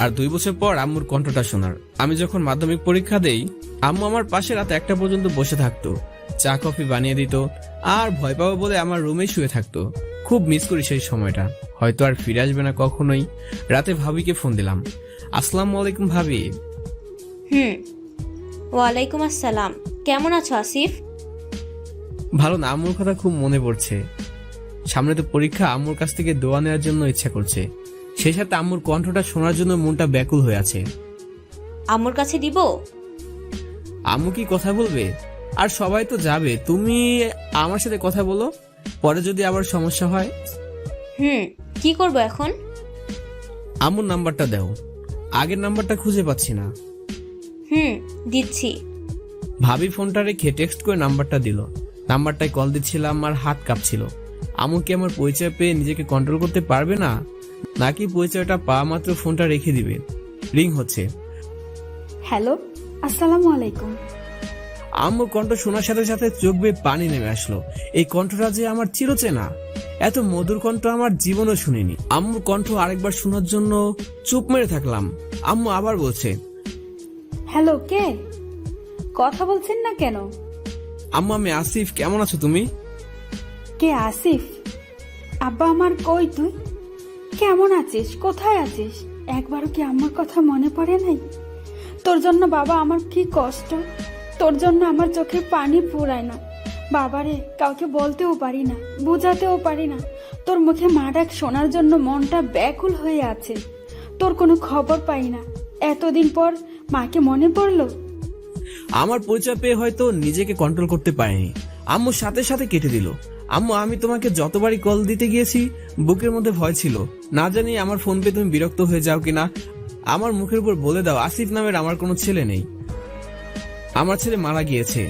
আর 2 বছর পর আম্মুর কণ্ঠটা শোনার। আমি যখন মাধ্যমিক পরীক্ষা দেই, আম্মু আমার পাশে রাত 1টা পর্যন্ত বসে থাকতো, চা কফি বানিয়ে দিত, আর ভয় পাবো বলে আমার রুমে শুয়ে থাকতো। খুব মিস করি সেই সময়টা, হয়তো আর ফিরে আসবে না কখনোই। রাতে ভাবিকে ফোন দিলাম। আসসালামু আলাইকুম ভাবি। ওয়ালাইকুম আসসালাম, কেমন আছো আসিফ? ভালো না, আম্মুর কথা খুব মনে পড়ছে। সামনে তো পরীক্ষা, আম্মুর কাছ থেকে দোয়া নেওয়ার জন্য ইচ্ছা করছে। সেই সাথে আম্মুর কণ্ঠটা শোনার জন্য মনটা ব্যাকুল হয়ে আছে। আম্মুর কাছে দিব? আম্মু কি কথা বলবে? আর সবাই তো যাবে, তুমি আমার সাথে কথা বলো, পরে যদি আবার সমস্যা হয়। কি করব এখন? আম্মুর নাম্বারটা দাও, আগের নাম্বারটা খুঁজে পাচ্ছি না। দিচ্ছি। ভাবি ফোনটা রেখে টেক্সট করে নাম্বারটা দিল। নাম্বারটায় কল দিচ্ছিলাম, আর হাত কাঁপছিল। আম্মু কি আমার পরিচয় পেয়ে নিজেকে কন্ট্রোল করতে পারবে না, নাকি পরিচয়টা পাওয়া মাত্র ফোনটা রেখে দিবে? রিং হচ্ছে। হ্যালো, আসসালামু আলাইকুম। আম্মুর কণ্ঠ শোনার সাথে সাথে চোখ বেয়ে পানি নেমে আসলো। এই কণ্ঠটা যে আমার চিরচেনা, এত মধুর কণ্ঠ আমার জীবনও শুনিনি। আম্মুর কণ্ঠ আরেকবার শোনার জন্য চুপ মেরে থাকলাম। আম্মু আবার বলছে, হ্যালো, কে? কথা বলছেন না কেন? আম্মু আমি আসিফ, কেমন আছো তুমি? কে আসিফ? আব্বা আমার, কই তুই? কেমন আছিস? কোথায় আছিস? একবারও কি আমার কথা মনে পড়ে নাই? তোর জন্য বাবা আমার কি কষ্ট, তোর জন্য আমার চোখে পানি ফুরায় না। বাবারে, কাউকে বলতেও পারি না, বোঝাতেও পারি না। তোর মুখে মা ডাক শোনার জন্য মনটা ব্যাকুল হয়ে আছে। তোর কোনো খবর পাই না। এতদিন পর মাকে মনে পড়লো। আমার পরিচয় পেয়ে হয়তো নিজেকে কন্ট্রোল করতে পারিনি। আম্মু সাথে সাথে কেটে দিল। আম্মু, আমি তোমাকে যতবারই কল দিতে গিয়েছি বুকের মধ্যে ভয় ছিল, না জানি আমার ফোন পেয়ে তুমি বিরক্ত হয়ে যাও কিনা। আমার মুখের উপর বলে দাও আসিফ নামের আমার কোনো ছেলে নেই। আমার ছেলে মারা গিয়েছে।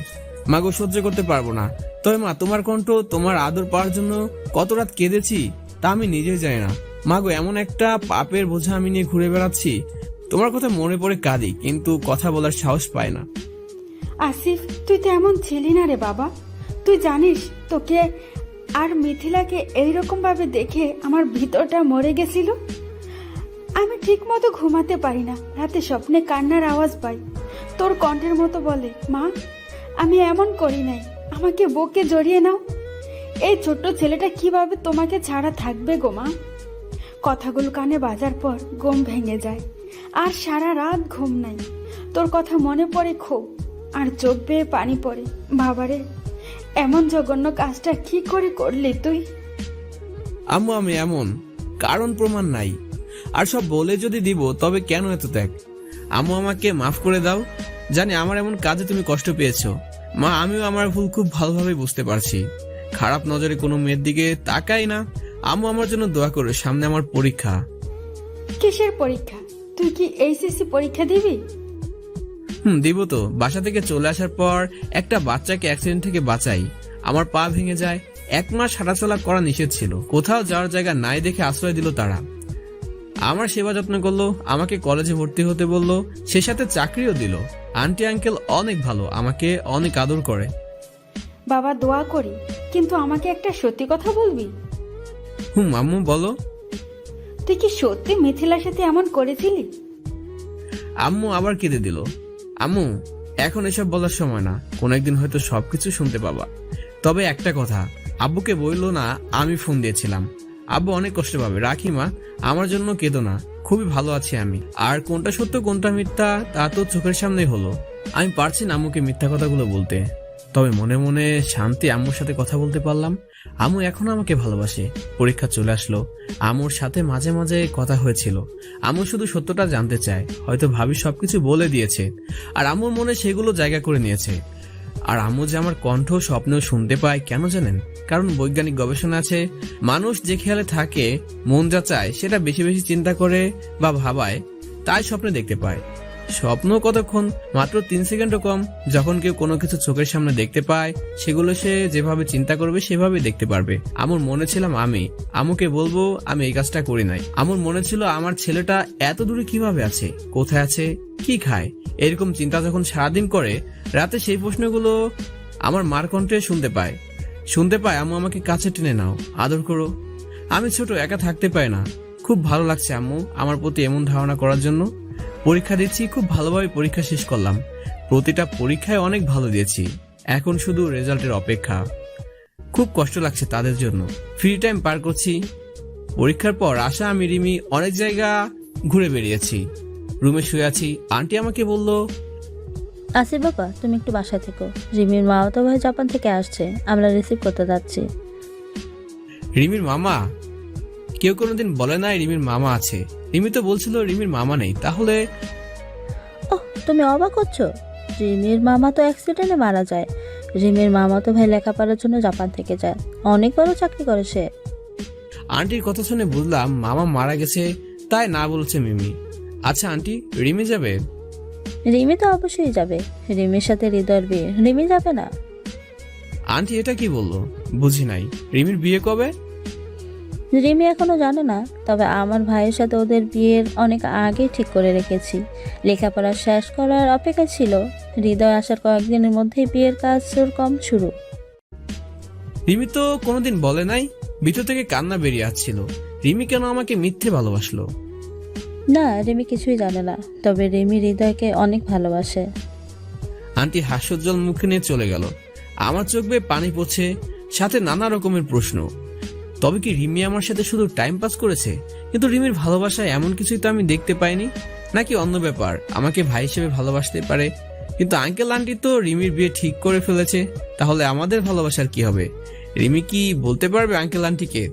মাগো, সহ্য করতে পারবো না। তবে মা, তোমার কণ্ঠ, তোমার আদর পাওয়ার জন্য কত রাত কেঁদেছি তা আমি নিজেই জানি না। মাগো, এমন একটা পাপের বোঝা আমি নিয়ে ঘুরে বেড়াচ্ছি, তোমার কথা মনে পড়ে কাঁদি, কিন্তু কথা বলার সাহস পায় না। আসিফ, তুই তো এমন ছিলি না রে বাবা। তুই জানিস, তোকে আর মিথিলাকে এইরকম ভাবে দেখে আমার ভিতরটা মরে গেছিল। আমি ঠিক মতো ঘুমাতে পারি না। রাতে স্বপ্নে কান্নার আওয়াজ পাই। তোর কণ্ঠের মতো বলে, মা আমি এমন করি নাই, আমাকে বুকে জড়িয়ে নাও। এই ছোট্ট ছেলেটা কিভাবে তোমাকে ছাড়া থাকবে গো মা। কথাগুলো কানে বাজার পর ঘুম ভেঙে যায়, আর সারা রাত ঘুম নাই। তোর কথা মনে পড়ে খুব, আর চোখ বেয়ে পানি পড়ে। বাবারে, এমন জঘন্য কাজটা কি করে করলি তুই? আম্মু, আমি এমন কারণ প্রমাণ নাই, আর সব বলে যদি দিব তবে কেন এত ত্যাগ? আম্মু, আমাকে মাফ করে দাও। জানি আমার এমন কাজে তুমি কষ্ট পেয়েছো। মা, আমিও আমার ভুল খুব ভালোভাবে বুঝতে পারছি। খারাপ নজরে কোনো মেয়ের দিকে তাকাই না। আম্মু, আমার জন্য দোয়া করো, সামনে আমার পরীক্ষা। কিসের পরীক্ষা? তুই কি এইচএসসি পরীক্ষা দিবি? দিব তো। বাসা থেকে চলে আসার পর একটা বাচ্চাকে অ্যাক্সিডেন্ট থেকে বাঁচাই। আমার পা ভেঙে যায়। 1 মাস হাঁটাচলা করা নিষেধ ছিল। কোথাও যাওয়ার জায়গা নাই দেখে আশ্রয় দিল তারা। আমার সেবা যত্ন করলো, আমাকে কলেজে ভর্তি হতে বললো, সে সাথে চাকরিও দিল। আন্টি আঙ্কেল অনেক ভালো, আমাকে অনেক আদর করে। বাবা, দোয়া করি, কিন্তু আমাকে একটা সত্যি কথা বলবি? আম্মু বলো। তুই কি সত্যি মিথিলার সাথে এমন করেছিলি? আম্মু আবার কেঁদে দিল। আম্মু, এখন এসব বলার সময় না, কোন একদিন হয়তো সবকিছু শুনতে পাবা। তবে একটা কথা, আব্বুকে বললো না আমি ফোন দিয়েছিলাম। আব্বু অনেক কষ্ট পাবে। রাখি মা, আমার জন্য কেঁদো না, খুবই ভালো আছি আমি। আর কোনটা সত্য কোনটা মিথ্যা তা তো চোখের সামনেই হলো। আমি পারছি না আম্মুকে মিথ্যা কথাগুলো বলতে, তবে মনে মনে শান্তি আম্মুর সাথে কথা বলতে পারলাম। আম্মু এখনো আমাকে ভালোবাসে। পরীক্ষা চলে আসলো, আম্মুর সাথে মাঝে মাঝে কথা হয়েছিল। আম্মু শুধু সত্যটা জানতে চায়। হয়তো ভাবি সবকিছু বলে দিয়েছে, আর আম্মুর মনে সেগুলো জায়গা করে নিয়েছে। আর আম্মু যে আমার কণ্ঠ স্বপ্নেও শুনতে পায়, কেন জানেন? কারণ বৈজ্ঞানিক গবেষণা আছে, মানুষ যে খেয়ালে থাকে, মন যা চায় সেটা বেশি বেশি চিন্তা করে বা ভাবায়, তাই স্বপ্নে দেখতে পায়। স্বপ্ন কতক্ষণ? মাত্র 3 সেকেন্ডও কম। যখন কেউ কোনো কিছু চোখের সামনে দেখতে পায়, সেগুলো সে যেভাবে চিন্তা করবে সেভাবে দেখতে পারবে। আমার মনে ছিলাম আমি আম্মুকে বলবো আমি এই কাজটা করি নাই। আমার মনে ছিল আমার ছেলেটা এত দূরে কিভাবে আছে, কোথায় আছে, কি খায়, এরকম চিন্তা যখন সারাদিন করে, রাতে সেই প্রশ্নগুলো আমার মার কণ্ঠে শুনতে পায় আম্মু আমাকে কাছে টেনে নাও, আদর করো। আমি ছোট, একা থাকতে পাই না। খুব ভালো লাগছে আম্মু আমার প্রতি এমন ধারণা করার জন্য। পরীক্ষা দিচ্ছি, খুব ভালোভাবে পরীক্ষা শেষ করলাম। প্রতিটা পরীক্ষায় অনেক ভালো দিয়েছি। এখন শুধু রেজাল্টের অপেক্ষা। খুব কষ্ট লাগছে তাদের জন্য। ফ্রি টাইম পার করছি। পরীক্ষার পর আশা, আমি, রিমি অনেক জায়গা ঘুরে বেরিয়েছি। রুমে শুয়ে আছি। আন্টি আমাকে বলল, আসিফ বাবা, তুমি একটু বাসায় থেকো। রিমির মাও তো ভাই জাপান থেকে আসছে, আমরা রিসিভ করতে যাচ্ছি। রিমির মামা? কেউ কোনোদিন বলে নাই রিমির মামা আছে। রিমি তো বলছিল রিমির মামা নেই। তাহলে তুমি অবাক হচ্ছ? রিমির মামা তো অ্যাক্সিডেন্টে মারা যায়। রিমির মামা তো ভাই লেখাপড়ার জন্য জাপান থেকে যায়, অনেক বড় চাকরি করে সে। আন্টির কথা শুনে বুঝলাম মামা মারা গেছে, তাই না বলছে মিমি। আচ্ছা আন্টি, রিমি যাবে? রিমি তো অবশ্যই যাবে। রিমির সাথে হৃদয়ের বিয়ে, রিমি যাবে না? আন্টি এটা কি বললো? বুঝি নাই। রিমির বিয়ে কবে? রিমি এখনো জানে না, তবে আমার ভাইয়ের সাথে ওদের বিয়ের অনেক আগে ঠিক করে রেখেছি। লেখাপড়া শেষ করার অপেক্ষা ছিল। হৃদয় আসার কয়েকদিনের মধ্যেই বিয়ের কাজ কম শুরু। রিমি তো কোনোদিন বলে নাই। ভিতর থেকে কান্না বেরিয়ে আসছিল। রিমি কেন আমাকে মিথ্যে ভালোবাসলো? না, রিমি কিছুই জানে না, তবে রিমি হৃদয়কে অনেক ভালোবাসে। আন্টি হাস্যোজ্জ্বল মুখে নিয়ে চলে গেল। আমার চোখ বেয়ে পানি পড়ছে, সাথে নানা রকমের প্রশ্ন। তবে কি রিমি আমার সাথে শুধু টাইম পাস করেছে? কিন্তু রিমির ভালোবাসায় এমন কিছুই তো আমি দেখতে পাইনি। নাকি অন্য ব্যাপার, আমাকে ভাই হিসেবে ভালোবাসতে পারে, কিন্তু আঙ্কেল আন্টি তো রিমির বিয়ে ঠিক করে ফেলেছে, তাহলে আমাদের ভালোবাসার কি হবে? রিমি কি বলতে পারবে আঙ্কেল আন্টিকে?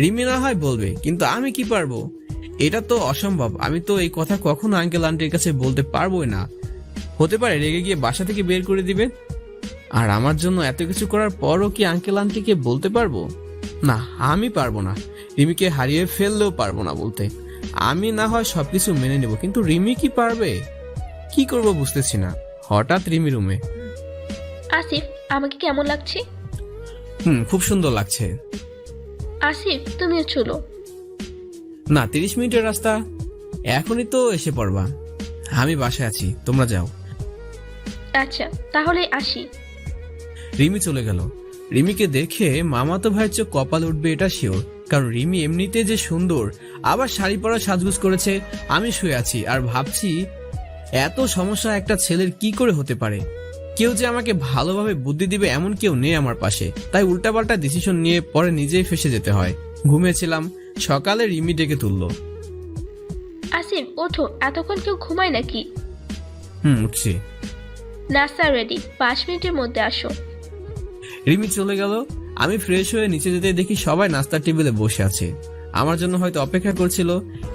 রিমি না হয় বলবে, কিন্তু আমি কি পারবো? এটা তো অসম্ভব। আমি তো এই কথা কখনো আঙ্কেল আন্টির কাছে বলতে পারবোই না। হতে পারে রেগে গিয়ে বাসা থেকে বের করে দিবে। আর আমার জন্য এত কিছু করার পরও কি আঙ্কেল আন্টিকে বলতে পারবো? না, আমি পারবো না। রিমিকে হারিয়ে ফেললেও পারবো না বলতে। আমি না হয় সবকিছু মেনে নেব, কিন্তু রিমি কি পারবে? কি করব বুঝতেছি না। হঠাৎ রিমি রুমে। আসিফ, আমাকে কেমন লাগছে? খুব সুন্দর লাগছে। আসিফ, তুমিও চলো। না, 30 মিনিটের রাস্তা, এখনই তো এসে পড়বা। আমি বাসায় আছি, তোমরা যাও। আচ্ছা, তাহলে আসি। রিমি চলে গেল। রিমিকে দেখে মামাতো ভাইয়ের চোখ কপাল উঠবে এটা শিওর, কারণ রিমি এমনিতে যে সুন্দর, আবার শাড়ি পরা সাজগুজ করেছে। আমি শুয়ে আছি আর ভাবছি এত সমস্যা একটা ছেলের কি করে হতে পারে। কেউ যে আমাকে ভালোভাবে বুদ্ধি দিবে এমন কেউ নেই আমার পাশে, তাই উল্টাপাল্টা ডিসিশন নিয়ে পরে নিজেই ফেসে যেতে হয়। ঘুমিয়েছিলাম, সকালে রিমি ডেকে তুললো। আসিফ, ওঠো, এতক্ষণ কেউ ঘুমায় নাকি? উঠছি। নাস্তা রেডি, 5 মিনিটের মধ্যে আসো। রিমি চলে গেল। আমি ফ্রেশ হয়ে নিচে যেতে দেখি সবাই নাস্তার টেবিলে বসে আছে। আমার জন্য হয়তো অপেক্ষা করছিল।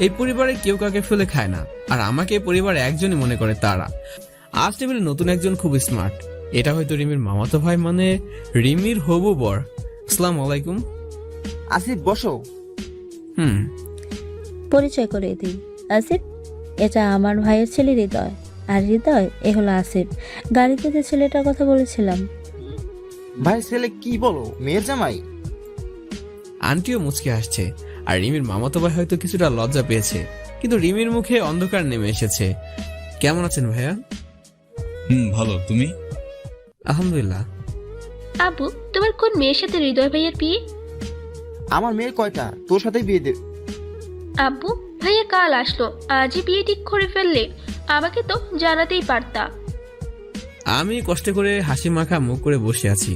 এই পরিবারে কেউ কাউকে ফেলে খায় না, আর আমাকে পরিবারে একজনই মনে করে তারা। আজ টেবিলে নতুন একজন খুব স্মার্ট। এটা হয়তো রিমির মামাতো ভাই, মানে রিমির হবু বর। আসসালামু আলাইকুম। আসিফ, বসো। পরিচয় করে দিই, আসিফ এটা আমার ভাইয়ের ছেলে হৃদয়, আর হৃদয় এ হলো আসিফ, গাড়িতে যে ছেলেটার কথা বলেছিলাম। ভাই ছেলে কি বলো, মেয়ের জামাই? আন্টিও মুচকে আসছে, আর রিমির মামাতো ভাই হয়তো কিছুটা লজ্জা পেয়েছে, কিন্তু রিমির মুখে অন্ধকার নেমে এসেছে। কেমন আছেন ভাইয়া? ভালো, তুমি? আলহামদুলিল্লাহ। আব্বু, তোমার কোন মেয়ের সাথে হৃদয় ভাইয়ের বিয়ে? আমার মেয়ের কয়টা, তোর সাথেই বিয়ে দে। আব্বু, ভাইয়া কাল আসলো, আজই বিয়ে ঠিক করে ফেললে? আমাকে তো জানাতেই পারতা। আমি কষ্ট করে হাসি মাখা মুখ করে বসে আছি।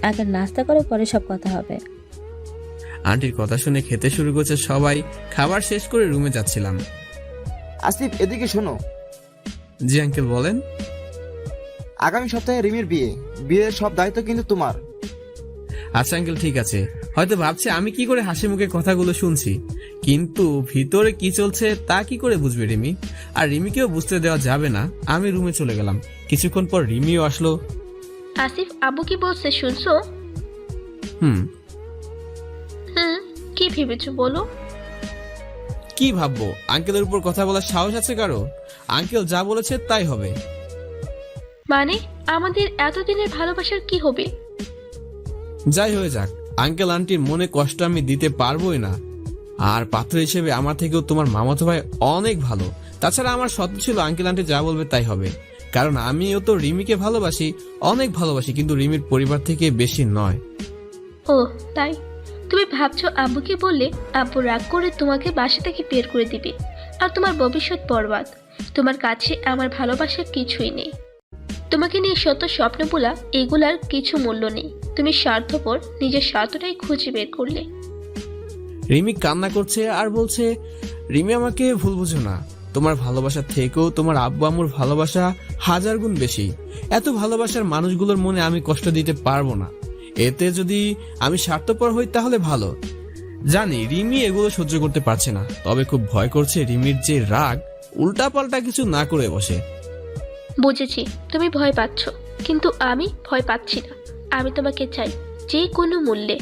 আগে নাস্তা করে পরে সব কথা হবে। আন্টির কথা শুনে খেতে শুরু করছে সবাই। খাবার শেষ করে রুমে যাচ্ছিলাম। আসিফ, এদিকে শোনো। জি আঙ্কেল, বলেন। আগামী সপ্তাহে রিমির বিয়ে, বিয়ের সব দায়িত্ব কিন্তু তোমার। আচ্ছা আঙ্কেল, ঠিক আছে। হয়তো ভাবছে আমি কি করে হাসি মুখে কথাগুলো শুনছি, কিন্তু ভিতরে কি চলছে তা কি করে বুঝবে রিমি? আর রিমিকেও বুঝতে দেওয়া যাবে না। আমি রুমে চলে গেলাম। কিছুক্ষণ পর রিমিও আসলো। আসিফ, আব্বু কি বলছে শুনছো? কি ভেবেছো বলো? কি ভাববো? আঙ্কেলের উপর কথা বলার সাহস আছে কারো? আঙ্কেল যা বলেছে তাই হবে। মানে আমাদের এতদিনের ভালোবাসার কি হবে? যাই হয়ে যাক, আঙ্কেল আন্টির মনে কষ্ট আমি দিতে পারবোই না। আর পাত্র হিসেবে আমার থেকেও তোমার মামাতো ভাই অনেক ভালো। তাছাড়া আমার সত্য ছিল আঙ্কেল আন্টি যা বলবে তাই হবে, কারণ আমিও তো রিমিকে ভালোবাসি, অনেক ভালোবাসি, কিন্তু রিমির পরিবার থেকে বেশি নয়। ও তাই? তুমি ভাবছো আব্বুকে বললে আব্বু রাগ করে তোমাকে বাসা থেকে বের করে দিবে, আর তোমার ভবিষ্যৎ বরবাদ। তোমার কাছে আমার ভালোবাসার কিছুই নেই। তোমাকে নিয়ে শত স্বপ্নগুলা, এগুলার কিছু মূল্য নেই। তুমি স্বার্থপর, নিজের স্বার্থটাই খুঁজে বের করলে। রিমি কান্না করছে আর বলছে, রিমি আমাকে ভুল বুঝো না, তোমার ভালোবাসা থেকেও তোমার আব্বু আম্মুর ভালোবাসা 1000 গুণ বেশি। এত ভালোবাসার মানুষগুলোর মনে আমি কষ্ট দিতে পারবো না। এতে যদি আমি স্বার্থপর হই তাহলে ভালো। জানি রিমি এগুলো সহ্য করতে পারছে না, তবে খুব ভয় করছে রিমির যে রাগ উল্টাপাল্টা কিছু না করে বসে। বুঝেছি তুমি ভয় পাচ্ছ, কিন্তু আমি ভয় পাচ্ছি না। আমি তোমাকে চাই, যে কোনো মূল্যে।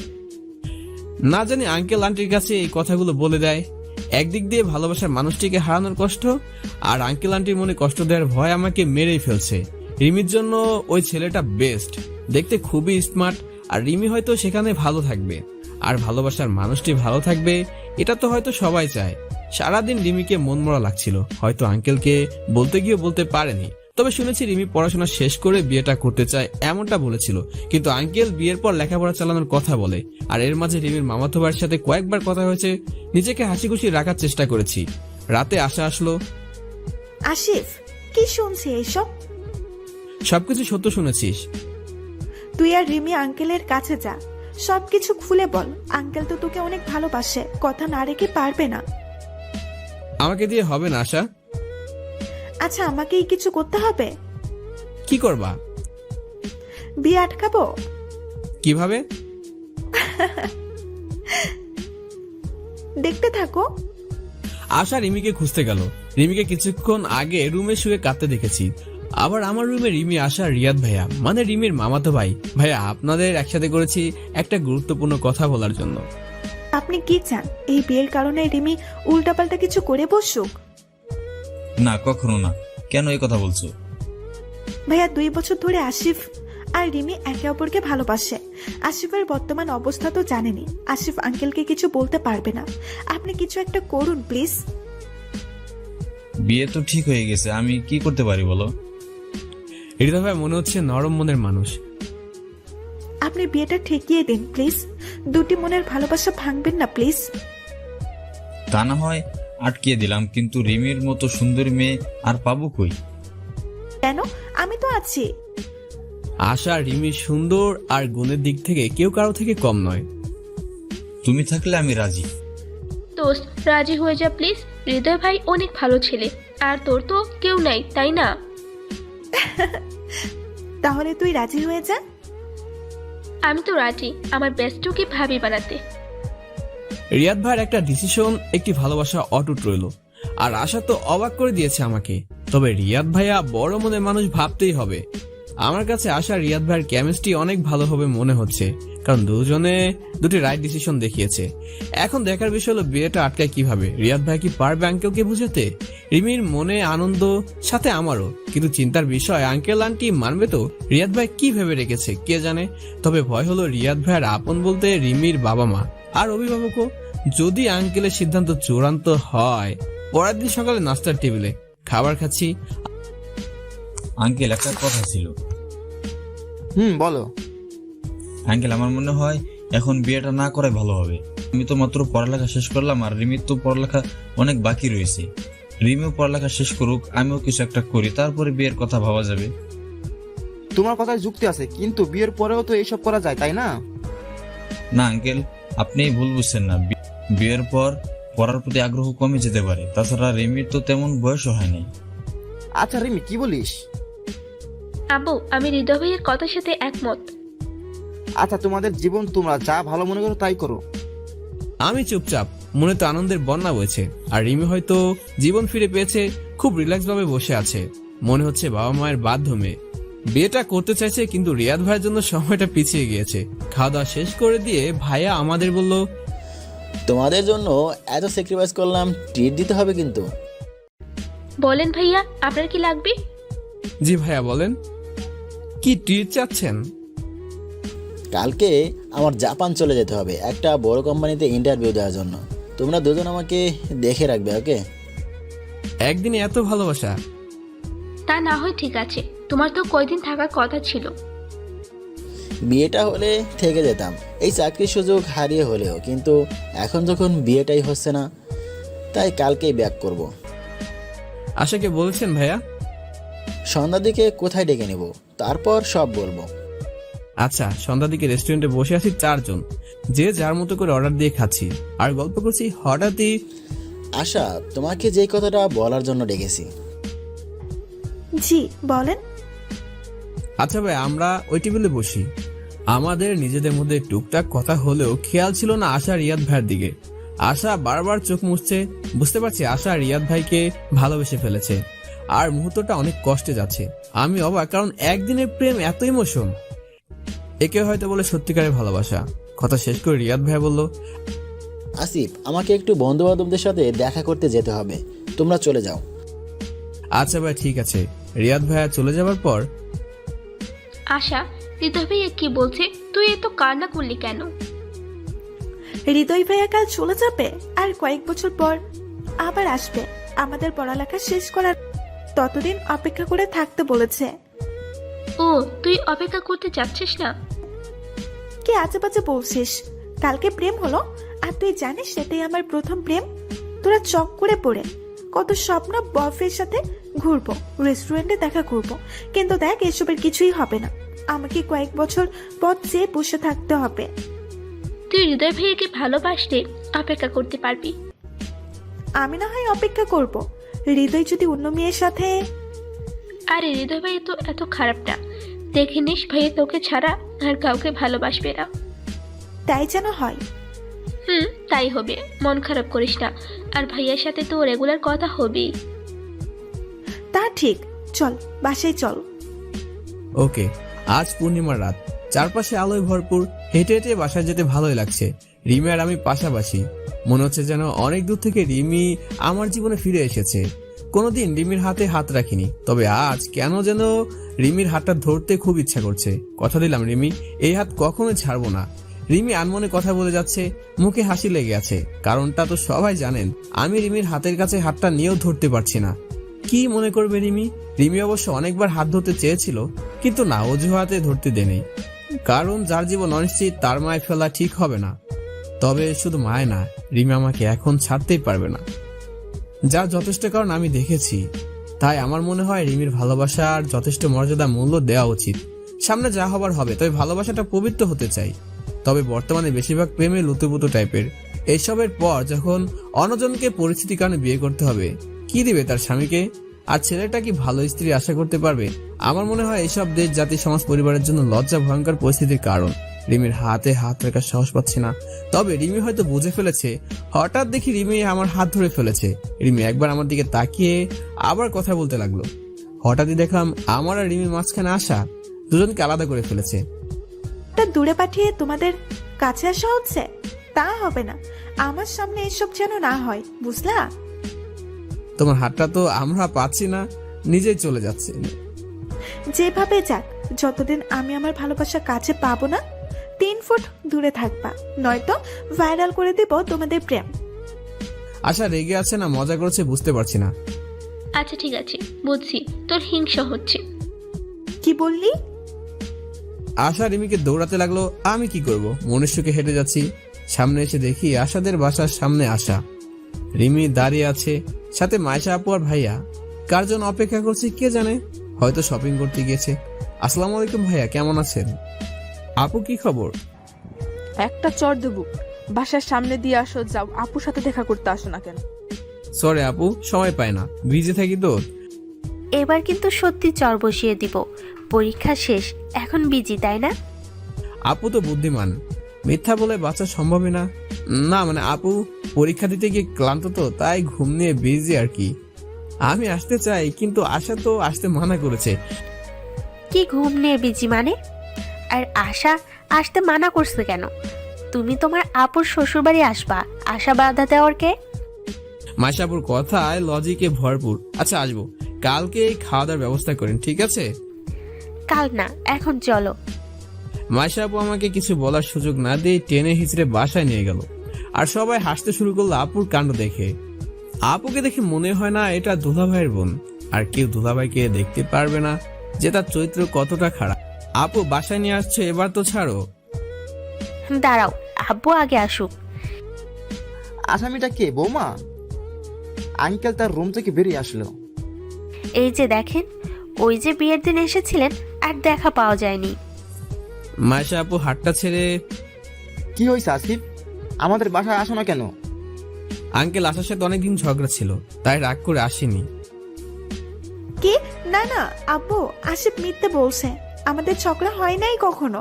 না জানি আঙ্কেল আন্টির কাছে এই কথাগুলো বলে দেয়। একদিক দিয়ে ভালোবাসার মানুষটিকে হারানোর কষ্ট, আর আঙ্কেল আন্টির মনে কষ্ট দেওয়ার ভয় আমাকে মেরেই ফেলছে। রিমির জন্য ওই ছেলেটা বেস্ট, দেখতে খুবই স্মার্ট, আর রিমি হয়তো সেখানে ভালো থাকবে, আর ভালোবাসার মানুষটি ভালো থাকবে, এটা তো হয়তো সবাই চায়। সারাদিন রিমিকে মনমরা লাগছিল, হয়তো আঙ্কেলকে বলতে গিয়ে বলতে পারেনি। তবে শুনেছি রিমি পড়াশোনা শেষ করে বিয়েটা করতে চায়, এমনটা বলেছিল। কিন্তু আঙ্কেল বিয়ের পর লেখাপড়া চালানোর কথা বলে, আর এর মাঝে রিমির মামাতো ভাইয়ের সাথে কয়েকবার কথা হয়েছে। নিজেকে হাসি খুশি রাখার চেষ্টা করেছি। রাতে আশা আসলো। আসিফ, কি শুনছি এইসব? সবকিছু সত্য শুনেছিস? তুই আর রিমি আঙ্কেলের কাছে যা, সবকিছু খুলে বল। আঙ্কেল তো তোকে অনেক ভালোবাসে, কথা না রেখে পারবে না। আমাকে দিয়ে হবে না আশা। আচ্ছা, আমাকেই কিছু করতে হবে? কি করবা? বিয়ে আটকাবো। কিভাবে? দেখতে থাকো। আশা রিমিকে খুঁজতে গেল। রিমিকে কিছুক্ষণ আগে রুমে শুয়ে কাঁদতে দেখেছি। আবার আমার রুমে রিমি, আশা, রিয়াদ ভাইয়া মানে রিমির মামাতো ভাই। ভাইয়া আপনাদের একসাথে করেছি একটা গুরুত্বপূর্ণ কথা বলার জন্য। আপনি কি চান এই বিয়ের কারণে রিমি উল্টাপাল্টা কিছু করে বসুক? না, কখনো না। কেন এই কথা বলছো? ভাইয়া 2 বছর ধরে আসিফ আর রিমি একে অপরকে ভালোবাসে। আসিফের বর্তমান অবস্থা তো জানেনি। আসিফ আঙ্কেলকে কিছু বলতে পারবে না। আপনি কিছু একটা করুন প্লিজ। বিয়ে তো ঠিক হয়ে গেছে, আমি কি করতে পারি বলো? হৃদয় ভাই মনে হচ্ছে নরম মনের মানুষ। আপনি বিয়েটা ঠেকিয়ে দিন প্লিজ। দুটি মনের ভালোবাসা ভাঙবেন না প্লিজ। তা না হয় আটকিয়ে দিলাম, কিন্তু রিমির মতো সুন্দরী মেয়ে আর পাবো কই? কেন? আমি তো আছি। আশা রিমি সুন্দর আর গুণের দিক থেকে কেউ কারো থেকে কম নয়। তুমি থাকলে আমি রাজি। দোস্ত রাজি হয়ে যা প্লিজ। হৃদয় ভাই অনেক ভালো ছেলে, আর তোর তো কেউ নাই, তাই না? তাহলে তুই রাজি হয়ে যা। আমি তো রাজি আমার বেস্টকে ভাবি বানাতে। রিয়াদ ভাইয়ের একটা ডিসিশন, একটি ভালোবাসা অটুট রইল। আর আশা তো অবাক করে দিয়েছে আমাকে। তবে রিয়াদ ভাইয়া বড় মনের মানুষ, ভাবতেই হবে। আমার কাছে আশা রিয়াদ ভাইয়ের কেমিস্ট্রি অনেক ভালো হবে মনে হচ্ছে, কারণ দুজনে দুটি রাইট ডিসিশন দেখিয়েছে। এখন দেখার বিষয় হলো বিয়েটা আটকায় কিভাবে। রিয়াদ ভাই কি পারবে আঙ্কেলকে বুঝাতে? রিমির মনে আনন্দ, সাথে আমারও, কিন্তু চিন্তার বিষয় আঙ্কেল আন্টি মানবে তো? রিয়াদ ভাই কি ভেবে রেখেছে কে জানে। তবে ভয় হলো রিয়াদ ভাইয়ের আপন বলতে রিমির বাবা মা আর অভিভাবকও। যদি আঙ্কেলের সিদ্ধান্ত চূড়ান্ত হয়, পরের দিন সকালে নাস্তার টেবিলে খাবার খাচ্ছি। আঙ্কেল, একটা কথা ছিল। বলো। আঙ্কেল, আমার মনে হয় এখন বিয়েটা না করাই ভালো হবে। আমি তো মাত্র পড়ালেখা শেষ করলাম, আর রিমির তো পড়ালেখা অনেক বাকি রয়েছে। রিমিও পড়ালেখা শেষ করুক, আমিও কিছু একটা করি, তারপরে বিয়ের কথা ভাবা যাবে। তোমার কথায় যুক্তি আছে, কিন্তু বিয়ের পরেও তো এইসব করা যায়, তাই না? না আঙ্কেল, আপনি ভুল বুঝছেন না। বিয়ের পর পড়ার প্রতি আগ্রহ কমে যেতে পারে। তাছাড়া রিমির তো তেমন বয়সও হয়নি। আচ্ছা রিমি, কি বলিস? আব্বু, আমি হৃদয় ভাইয়ের কথার সাথে একমত। আচ্ছা, তোমাদের জীবন তোমরা যা ভালো মনে করো তাই করো। আমি চুপচাপ, মনে তো আনন্দের বন্যা বইছে। আর রিমি হয়তো জীবন ফিরে পেয়েছে, খুব রিল্যাক্স ভাবে বসে আছে। মনে হচ্ছে বাবা মায়ের বাধ্য মেয়ে। বিয়েটা করতে চাইছে, কিন্তু রিয়াদ ভাইয়ের জন্য সময়টা পিছিয়ে গিয়েছে। খাওয়া দাওয়া শেষ করে দিয়ে ভাইয়া আমাদের বলল, তোমাদের জন্য এত স্যাক্রিফাইস করলাম, ট্রিট দিতে হবে কিন্তু। বলেন ভাইয়া, আপনার কি লাগবে? জি ভাইয়া বলেন, কি ট্রিট চাচ্ছেন? কালকে আমার জাপান চলে যেতে হবে একটা বড় কোম্পানিতে ইন্টারভিউ দেওয়ার জন্য। তোমরা দুজন আমাকে দেখে রাখবে, ওকে? একদিনে এত ভালোবাসা? তা না হয় ঠিক আছে, তোমার তো কয়দিন থাকার কথা ছিল। বিয়েটা হলে থেকে যেতাম, এই চাকরির সুযোগ হারিয়ে হলেও, কিন্তু এখন যখন বিয়েটাই হচ্ছে না, তাই কালকেই ব্যাক করব। আশাকে বলেছেন ভাইয়া? সন্ধ্যার দিকে কোথায় ডেকে নেব, তারপর সব বলবো। আচ্ছা, সন্ধ্যার দিকে রেস্টুরেন্টে বসে আছি 4 জন, যে যার মতো করে অর্ডার দিয়ে খাচ্ছি আর গল্প করছি। হঠাৎই আশা, তোমাকে যে কথাটা বলার জন্য ডেকেছি। জি বলেন। আচ্ছা ভাই, আমরা ওই টেবিলে বসি। আমাদের নিজেদের মধ্যে টুকটাক কথা হলেও খেয়াল ছিল না আশা রিয়াদ ভাইয়ের দিকে। আশা বারবার চোখ মুছছে। বুঝতে পারছি আশা রিয়াদ ভাইকে ভালোবেসে ফেলেছে, আর মুহূর্তটা অনেক কষ্টে যাচ্ছে। আমি অবাক, কারণ একদিনের প্রেম এত ইমোশন। একে হয়তো বলে সত্যিকারের ভালোবাসা। কথা শেষ করে রিয়াদ ভাই বলল, আসিফ, আমাকে একটু বন্ধু বান্ধবদের সাথে দেখা করতে যেতে হবে, তোমরা চলে যাও। আচ্ছা ভাই ঠিক আছে। রিয়াদ ভাইয়া চলে যাবার পর আশা, হৃদয় ভাইয়া কি বলছে? তুই এত কান্না করলি কেন? হৃদয় ভাইয়া কাল চলে যাবে, আর কয়েক বছর পর আবার আসবে আমাদের পড়ালেখা শেষ করার। ততদিন অপেক্ষা করে থাকতে বলেছে। ও, তুই অপেক্ষা করতে চাচ্ছিস না? কি আজে বাজে বলছিস? কালকে প্রেম হলো, আর তুই জানিস সেটাই আমার প্রথম প্রেম। তোরা চক করে পড়ে কত স্বপ্ন, বয়ফ্রেন্ডের সাথে ঘুরবো, রেস্টুরেন্টে দেখা করবো, কিন্তু দেখ এসবের কিছুই হবে না। আমাকে কয়েক বছর পথ চেয়ে বসে থাকতে হবে। তুই হৃদয় ভাইয়াকে ভালোবাসলে অপেক্ষা করতে পারবি। আমি না হয় অপেক্ষা করব, হৃদয় যদি অন্য মেয়ের সাথে। আরে হৃদয় ভাই তো এত খারাপ না, দেখে নিস ভাইয়া তোকে ছাড়া আর কাউকে ভালোবাসবে না। তাই যেন হয়। তাই হবে, মন খারাপ করিস না। আর ভাইয়ার সাথে তো রেগুলার কথা হবেই। তা ঠিক, চল বাসায় চল। ওকে। আজ পূর্ণিমার রাত, চারপাশে আলোয় ভরপুর। হেঁটে হেঁটে বাসায় যেতে ভালোই লাগছে। রিমি আর আমি পাশাপাশি। মনে হচ্ছে যেন অনেক দূর থেকে রিমি আমার জীবনে ফিরে এসেছে। কোনোদিন রিমির হাতে হাত রাখিনি, তবে আজ কেন যেন রিমির হাতটা ধরতে খুব ইচ্ছা করছে। কথা দিলাম রিমি, এই হাত কখনোই ছাড়বো না। রিমি আনমনে কথা বলে যাচ্ছে, মুখে হাসি লেগে আছে। কারণটা তো সবাই জানেন, আমি রিমির হাতের কাছে হাতটা নিয়েও ধরতে পারছি না। কি মনে করবে রিমি? রিমি অবশ্য অনেকবার হাত ধরতে চেয়েছিল, কিন্তু না, অজুহাতে ধরতে দেয়নি। কারণ যার জীবন অনিশ্চিত তার মায় ফেলা ঠিক হবে না। তবে শুধু মায় না, রিমি আমাকে এখন ছাড়তেই পারবে না। যার যথেষ্ট কারণ আমি দেখেছি। তাই আমার মনে হয় রিমির ভালোবাসার যথেষ্ট মর্যাদা মূল্য দেওয়া উচিত। সামনে যা হবার হবে, তবে ভালোবাসাটা পবিত্র হতে চাই। তবে বর্তমানে বেশিরভাগ প্রেমে লুতুপুতু টাইপের। এইসবের পর যখন অন্যজনকে পরিস্থিতির কারণে বিয়ে করতে হবে, কি দিবে তার স্বামীকে? আর ছেলেটা কি ভালো স্ত্রী আশা করতে পারবে? আমার মনে হয় এইসব দেশ, জাতি, সমাজ, পরিবারের জন্য লজ্জা ভয়ঙ্কর পরিস্থিতির কারণ। রিমির হাতে হাত রাখার সাহস পাচ্ছি না। তবে রিমি হয়তো বুঝে ফেলেছে। হঠাৎ দেখি রিমি আমার হাত ধরে ফেলেছে। রিমি একবার আমার দিকে তাকিয়ে আবার কথা বলতে লাগলো। হঠাৎই দেখলাম আমার আর রিমির মাঝখানে আসা দুজনকে আলাদা করে ফেলেছে। তা দূরে পাঠিয়ে তোমাদের কাছে আসা হচ্ছে? তা হবে না, আমার সামনে এসব যেন না হয়, বুঝলা? তোমার হাতটা তো আমরা পাচ্ছি না, নিজেই চলে যাচ্ছে। যেভাবে যাক, যতদিন আমি আমার ভালোবাসা কাছে পাবো না, 3 ফুট দূরে থাকবা, নয়তো ভাইরাল করে দেব তোমাদের প্রেম। আশা রেগে আছে না মজা করছে বুঝতে পারছি না। আচ্ছা ঠিক আছে, বুঝছি তোর হিংসা হচ্ছে। কি বললি? আশা রিমিকে দৌড়াতে লাগলো। আমি কি করব? মনুষ্যকে হেঁটে যাচ্ছি। সামনে এসে দেখি আশাদের বাসার সামনে আসা। রিমি দাঁড়িয়ে আছে, সাথে মাইশা আপু আর ভাইয়া। কার জন্য অপেক্ষা করছি কে জানে, হয়তো শপিং করতে গিয়েছে। আসসালামু আলাইকুম ভাইয়া, কেমন আছেন? আপু কি খবর? একটা চর দেবো, বাসার সামনে দিয়ে আসো। যাও, আপুর সাথে দেখা করতে আসো না কেন? সরি আপু, সময় পাই না, বিজি থাকি তো। এবার কিন্তু সত্যি চর বসিয়ে দিব। পরীক্ষা শেষ, এখন বিজি, তাই না? আপু তো বুদ্ধিমান, মিথ্যা বলে বাঁচা সম্ভবই না। না মানে আপু পরীক্ষা দিতে গিয়ে ক্লান্ত তো, তাই ঘুম নিয়ে বিজি আর কি। আমি আসতে চাই, কিন্তু আশা তো আসতে মানা করেছে। কি ঘুম নিয়ে বিজি মানে? আর আশা আসতে মানা করছে কেন? তুমি তোমার আপুর শ্বশুরবাড়ি আসবা, আশা বাধা দেওয়ার কে? মাইশাপুর কথায় লজিকে ভরপুর। আচ্ছা আসবো, কালকে খাওয়া দাওয়ার ব্যবস্থা করেন, ঠিক আছে? কাল না, এখন চলো। মাইশাপু আমাকে কিছু বলার সুযোগ না দিয়ে টেনে হিচড়ে বাসায় নিয়ে গেল। আর সবাই হাসতে শুরু করলো আপুর কাণ্ড দেখে। আপুকে দেখে মনে হয় না এটা দুলাভাইয়ের বোন। আর কেউ দুলাভাইকে দেখতে পারবে না যে তার চরিত্র কতটা খারাপ। আপু বাসায় নিয়ে আসছে, এবার তো ছাড়ো। দাঁড়াও, আব্বু আগে আসুক। আসামিটা কে, বৌমা? আঙ্কেল তার রুম থেকে বেরিয়ে আসলো। এই যে দেখেন, ওই যে বিয়ের দিন এসেছিলেন আর দেখা পাওয়া যায়নি। মাইশা আপু হাতটা ছেড়ে, কি হয়েছে আসিফ, আমাদের বাসায় আসো না কেন? আঙ্কেল আসার সাথে অনেকদিন ঝগড়া ছিল, তাই রাগ করে আসেনি। কি? না না আব্বু, আসিফ মিথ্যে বলছে, আমাদের ঝগড়া হয় নাই কখনো।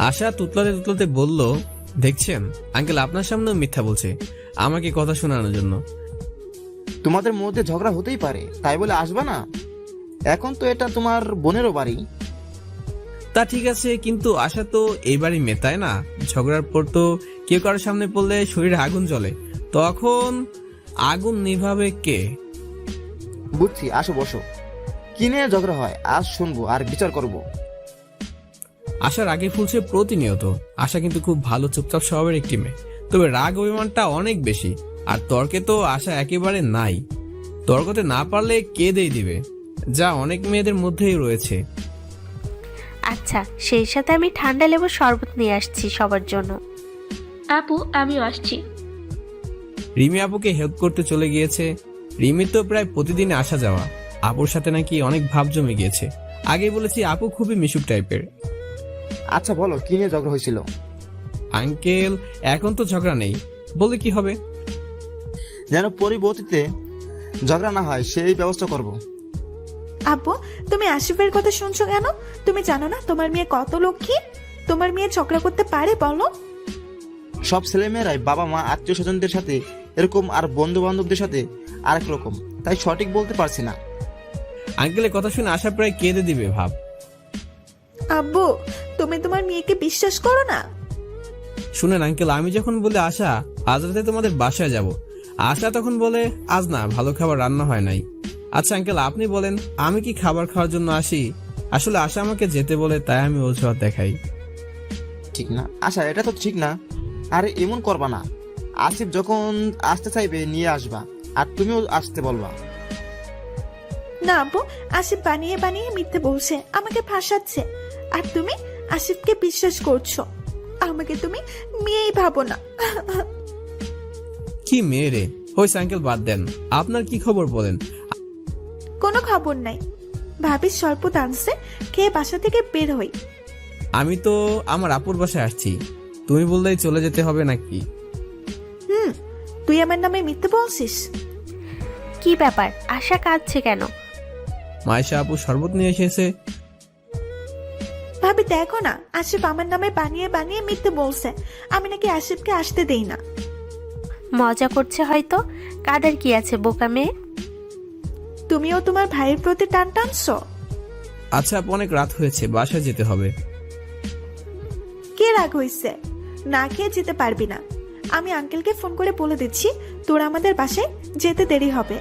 আশা তুতলাতে তুতলাতে বলল, দেখছেন আঙ্কেল আপনার সামনেও মিথ্যা বলছে, আমাকে কথা শোনানোর জন্য। তোমাদের মধ্যে ঝগড়া হতেই পারে, তাই বলে আসবা না? এখন তো এটা তোমার বোনেরও বাড়ি। তা ঠিক আছে, কিন্তু আশা তো এই বাড়ি মেয়ে, তাই না? ঝগড়ার পর তো কেউ কারোর সামনে পড়লে শরীরে আগুন জ্বলে, তখন আগুন নিভাবে কে? বুঝছি, আসো বসো। কি নিয়ে ঝগড়া হয় আজ শুনবো আর বিচার করব। আশার আগে ফুলছে প্রতিনিয়ত। আশা কিন্তু খুব ভালো চুপচাপ স্বভাবের একটি মেয়ে, তবে রাগ অভিমানটা অনেক বেশি। আর তর্কে তো আশা একেবারে নাই। তর্কতে না পারলে কে দিয়ে দিবে, যা অনেক মেয়েদের মধ্যেই রয়েছে। আচ্ছা, সেই সাথে আমি ঠান্ডা লেবুর শরবত নিয়ে আসছি সবার জন্য। আপু আমিও আসছি। রিমি আপুকে হেল্প করতে চলে গিয়েছে। রিমির তো প্রায় প্রতিদিন আসা যাওয়া। আপুর সাথে নাকি অনেক ভাব জমে গিয়েছে। আগে বলেছি আপু খুবই মিশুক টাইপের। আচ্ছা বলো, কি নিয়ে ঝগড়া হয়েছিল? আঙ্কেল এখন তো ঝগড়া নেই, বলে কি হবে? যেন পরবর্তীতে ঝগড়া না হয় সেই ব্যবস্থা করব। আব্বু, তুমি আসিফের কথা শুনছো কেন? তুমি জানো না তোমার মেয়ে কত লক্ষ্মী? তোমার মেয়ে ঝগড়া করতে পারে বলো? সব ছেলেমেয়েরাই বাবা মা আত্মীয় স্বজনদের সাথে এরকম, আর বন্ধু বান্ধবদের সাথে আরেক রকম, তাই সঠিক বলতে পারছি না। আঙ্কেলের কথা শুনে আশা প্রায় কেঁদে দিবে ভাব। আব্বু, তুমি তোমার মেয়েকে বিশ্বাস করো না? শুনেন আঙ্কেল, আমি যখন বলে আশা আজ রাতে তোমাদের বাসায় যাব, আশা তখন বলে আজ না, ভালো খাবার রান্না হয় নাই। আচ্ছা আঙ্কেল, আপনি বলেন আমি কি খাবার খাওয়ার জন্য আসি? আসলে আশা আমাকে যেতে বলে, তাই আমি অজুহাত দেখাই। ঠিক না আশা, এটা তো ঠিক না। আরে এমন করবা না। আসিফ যখন আসতে চাইবে নিয়ে আসবা, আর তুমিও আসতে বলবা। না আব্বু, আসিফ বানিয়ে বানিয়ে মিথ্যে বলছে, আমাকে ফাঁসাচ্ছে। আর তুমি আসিফকে বিশ্বাস করছো। আমাকে তুমি মেয়েই ভাবো না। কি মেয়ে রে! হয়েছে আঙ্কেল, বাদ দেন। আপনার কি খবর বলেন? কোনো খবর নাই। ভাবির শরবত আনছে, খেয়ে বাসা থেকে বের হই। আমি তো আমার আপুর বাসায় আসছি, তুমি বললেই চলে যেতে হবে নাকি? তুই আমার নামে মিথ্যে বলছিস? কি ব্যাপার, আশা কাঁদছে কেন? মায়েশা আপু শরবত নিয়ে এসেছে। ভাবি দেখো না, আসিফ আমার নামে বানিয়ে বানিয়ে মিথ্যে বলছে, আমি নাকি আসিফকে আসতে দেই না। মজা করছে হয়তো। কাদের কি আছে বোকা মেয়ে? তুমিও তোমার ভাইয়ের প্রতি টান টানছো। আচ্ছা আপু, অনেক রাত হয়েছে, বাসায় যেতে হবে। কে রাগ হইছে? না খেয়ে যেতে পারবি না। আমি আঙ্কেলকে ফোন করে বলে দিচ্ছি তোর আমাদের বাসায় যেতে দেরি হবে।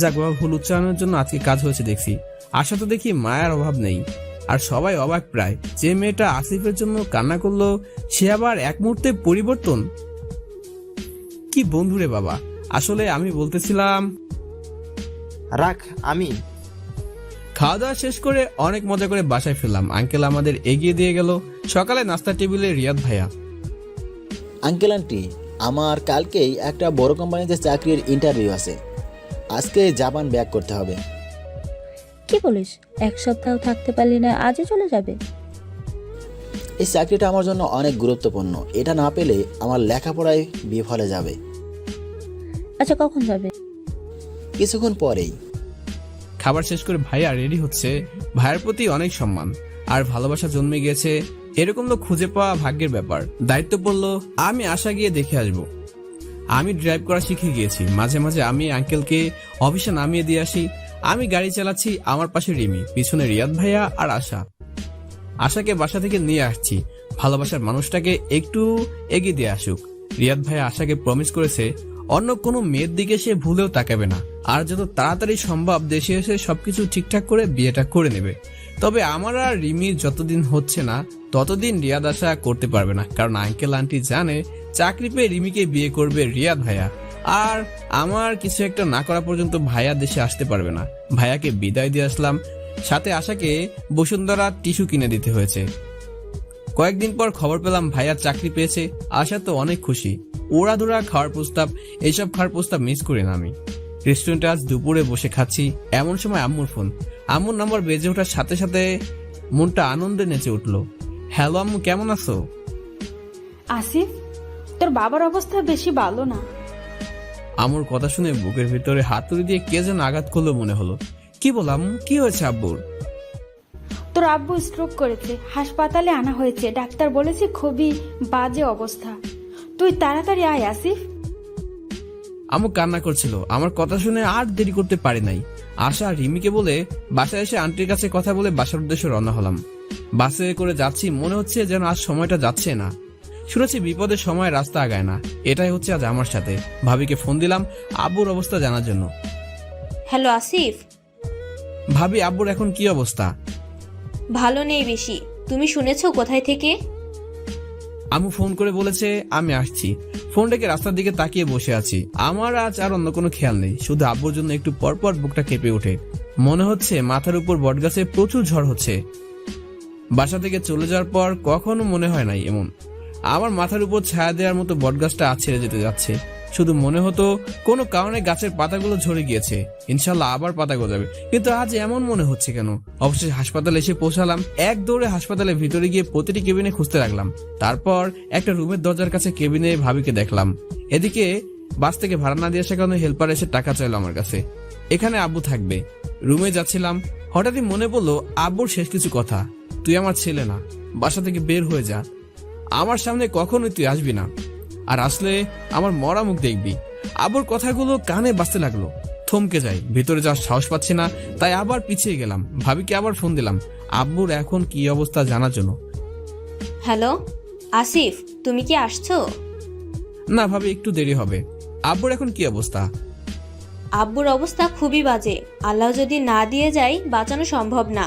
যাক বাবা, ভুল উচ্চারণের জন্য আজকে কাজ হয়েছে দেখছি। আশা তো দেখি মায়ের অভাব নেই, আর সবাই অবাক প্রায়। যে মেয়েটা আসিফের জন্য কান্না করলো, সে আবার এক মুহূর্তে পরিবর্তন। কি বন্ধুরে বাবা! আসলে আমি বলতেছিলাম, রাখ, আমি খাওয়া দাওয়া শেষ করে অনেক মজা করে বাসায় ফিরলাম। আঙ্কেল আমাদের এগিয়ে দিয়ে গেল। সকালে নাস্তা টেবিলে রিয়াদ ভাইয়া। আঙ্কেল আন্টি, আমার কালকেই একটা বড় কোম্পানিতে চাকরির ইন্টারভিউ আছে। আজকে জাপান ব্যাক করতে হবে। কি বলিস? এক সপ্তাহ থাকতে পারলি না, আজই চলে যাবে? এই চাকরিটা আমার জন্য অনেক গুরুত্বপূর্ণ। এটা না পেলে আমার লেখাপড়ায় বিফলে যাবে। আচ্ছা, কখন যাবে? কিছুক্ষণ পরেই। খাবার শেষ করে ভাইয়া রেডি হচ্ছে। ভাইয়ের প্রতি অনেক সম্মান আর ভালোবাসা জন্মে গিয়েছে। এরকম লোক খুঁজে পাওয়া ভাগ্যের ব্যাপার। দায়িত্ব পড়লো আমি আশা গিয়ে দেখে আসবো। আমি ড্রাইভ করা শিখে গিয়েছি। মাঝে মাঝে আমি আঙ্কেলকে অফিসে নামিয়ে দিয়ে আসি। আমি গাড়ি চালাচ্ছি, আমার পাশে রিমি, পিছনে রিয়াদ ভাইয়া আর আশা। আশাকে বাসা থেকে নিয়ে আসছি, ভালোবাসার মানুষটাকে একটু এগিয়ে দিয়ে আসুক। রিয়াদ ভাইয়া আশাকে প্রমিস করেছে অন্য কোনো মেয়ের দিকে সে ভুলেও তাকাবে না, আর যত তাড়াতাড়ি সম্ভব দেশে এসে সবকিছু ঠিকঠাক করে বিয়েটা করে নেবে। তবে আমার আর রিমির যতদিন হচ্ছে না ততদিন রিয়াদ আশা করতে পারবে না, কারণ আঙ্কেল আন্টি জানে চাকরি পেয়ে রিমিকে বিয়ে করবে রিয়াদ ভাইয়া। আর আমার কিছু একটা না করা পর্যন্ত ভাইয়া দেশে আসতে পারবে না। ভাইয়াকে বিদায় দিয়ে আসলাম, সাথে আশাকে বসুন্ধরা টিস্যু কিনে দিতে হয়েছে। কয়েকদিন পর খবর পেলাম ভাইয়া চাকরি পেয়েছে। আশা তো অনেক খুশি। ওড়াধুরা খাওয়ার প্রস্তাব, এইসব খাওয়ার প্রস্তাব মিস করি না আমি। রেস্টুরেন্টে আজ দুপুরে বসে খাচ্ছি, এমন সময় আম্মুর ফোন। আম্মুর নাম্বার বেজে ওঠার সাথে সাথে মনটা আনন্দে নেচে উঠলো। হ্যালো আম্মু, কেমন আছো? আসিফ, তোর বাবার অবস্থা বেশি ভালো না। আম্মুর কথা শুনে বুকের ভিতরে হাতুড়ি দিয়ে কে যেন আঘাত করলো মনে হলো। কি বললাম, কি হয়েছে আব্বুর? তোর আব্বু স্ট্রোক করেছে, হাসপাতালে আনা হয়েছে। ডাক্তার বলেছে খুবই বাজে অবস্থা। তুই তাড়াতাড়ি আয় আসিফ। আম্মু কান্না করছিল। আমার কথা শুনে আর দেরি করতে পারি নাই। আশা রিমিকে বলে বাসায় এসে আন্টির কাছে কথা বলে বাসার উদ্দেশ্যে রওনা হলাম। বাসে করে যাচ্ছি, মনে হচ্ছে যেন আজ সময়টা যাচ্ছে না। শুনেছি বিপদের সময় রাস্তা আগায় না, এটাই হচ্ছে আজ আমার সাথে। ভাবিকে ফোন দিলাম আব্বুর অবস্থা জানার জন্য। হ্যালো আসিফ। ভাবি, আব্বুর এখন কি অবস্থা? ভালো নেই বেশি। তুমি শুনেছো কোথায় থেকে? আম্মু ফোন করে বলেছে আমি আসছি। ফোন রেখে রাস্তার দিকে তাকিয়ে বসে আছি। আমার আজ আর অন্য কোনো খেয়াল নেই, শুধু আব্বুর জন্য একটু পরপর বুকটা কেঁপে ওঠে। মনে হচ্ছে মাথার উপর বটগাছে প্রচুর ঝড় হচ্ছে। বাসা থেকে চলে যাওয়ার পর কখনো মনে হয় নাই এমন। আমার মাথার উপর ছায়া দেওয়ার মতো বটগাছটা আজ ছেড়ে যেতে যাচ্ছে। শুধু মনে হতো কোনো কারণে গাছের পাতাগুলো ঝরে গিয়েছে, ইনশাল্লাহ আবার পাতা গজাবে, কিন্তু আজ এমন মনে হচ্ছে কেন? অবশেষে হাসপাতালে এসে পৌঁছালাম। এক দৌড়ে হাসপাতালের ভিতরে গিয়ে প্রতিটি কেবিনে খুঁজতে লাগলাম। তারপর একটা রুমের দরজার কাছে কেবিনে ভাবিকে দেখলাম। এদিকে বাস থেকে ভাড়া না দিয়ে আসা কারণে হেল্পার এসে টাকা চাইলো আমার কাছে। এখানে আব্বু থাকবে। রুমে যাচ্ছিলাম, হঠাৎই মনে পড়লো আব্বুর শেষ কিছু কথা, তুই আমার ছেলে না, বাসা থেকে বের হয়ে যা, আমার সামনে কখনোই তুই আসবি না, আর আসলে আমার মরা মুখ দেখবি। আব্বুর কথাগুলো কানে বাজতে লাগলো। থমকে যাই, ভিতরে যাওয়ার সাহস পাচ্ছি না, তাই আবার পিছিয়ে গেলাম। ভাবিকে আবার ফোন দিলাম আব্বুর এখন কি অবস্থা জানার জন্য। হ্যালো আসিফ, তুমি কি আসছো? না ভাবি, একটু দেরি হবে। আব্বুর এখন কি অবস্থা? আব্বুর অবস্থা খুবই বাজে, আল্লাহ যদি না দিয়ে যায় বাঁচানো সম্ভব না।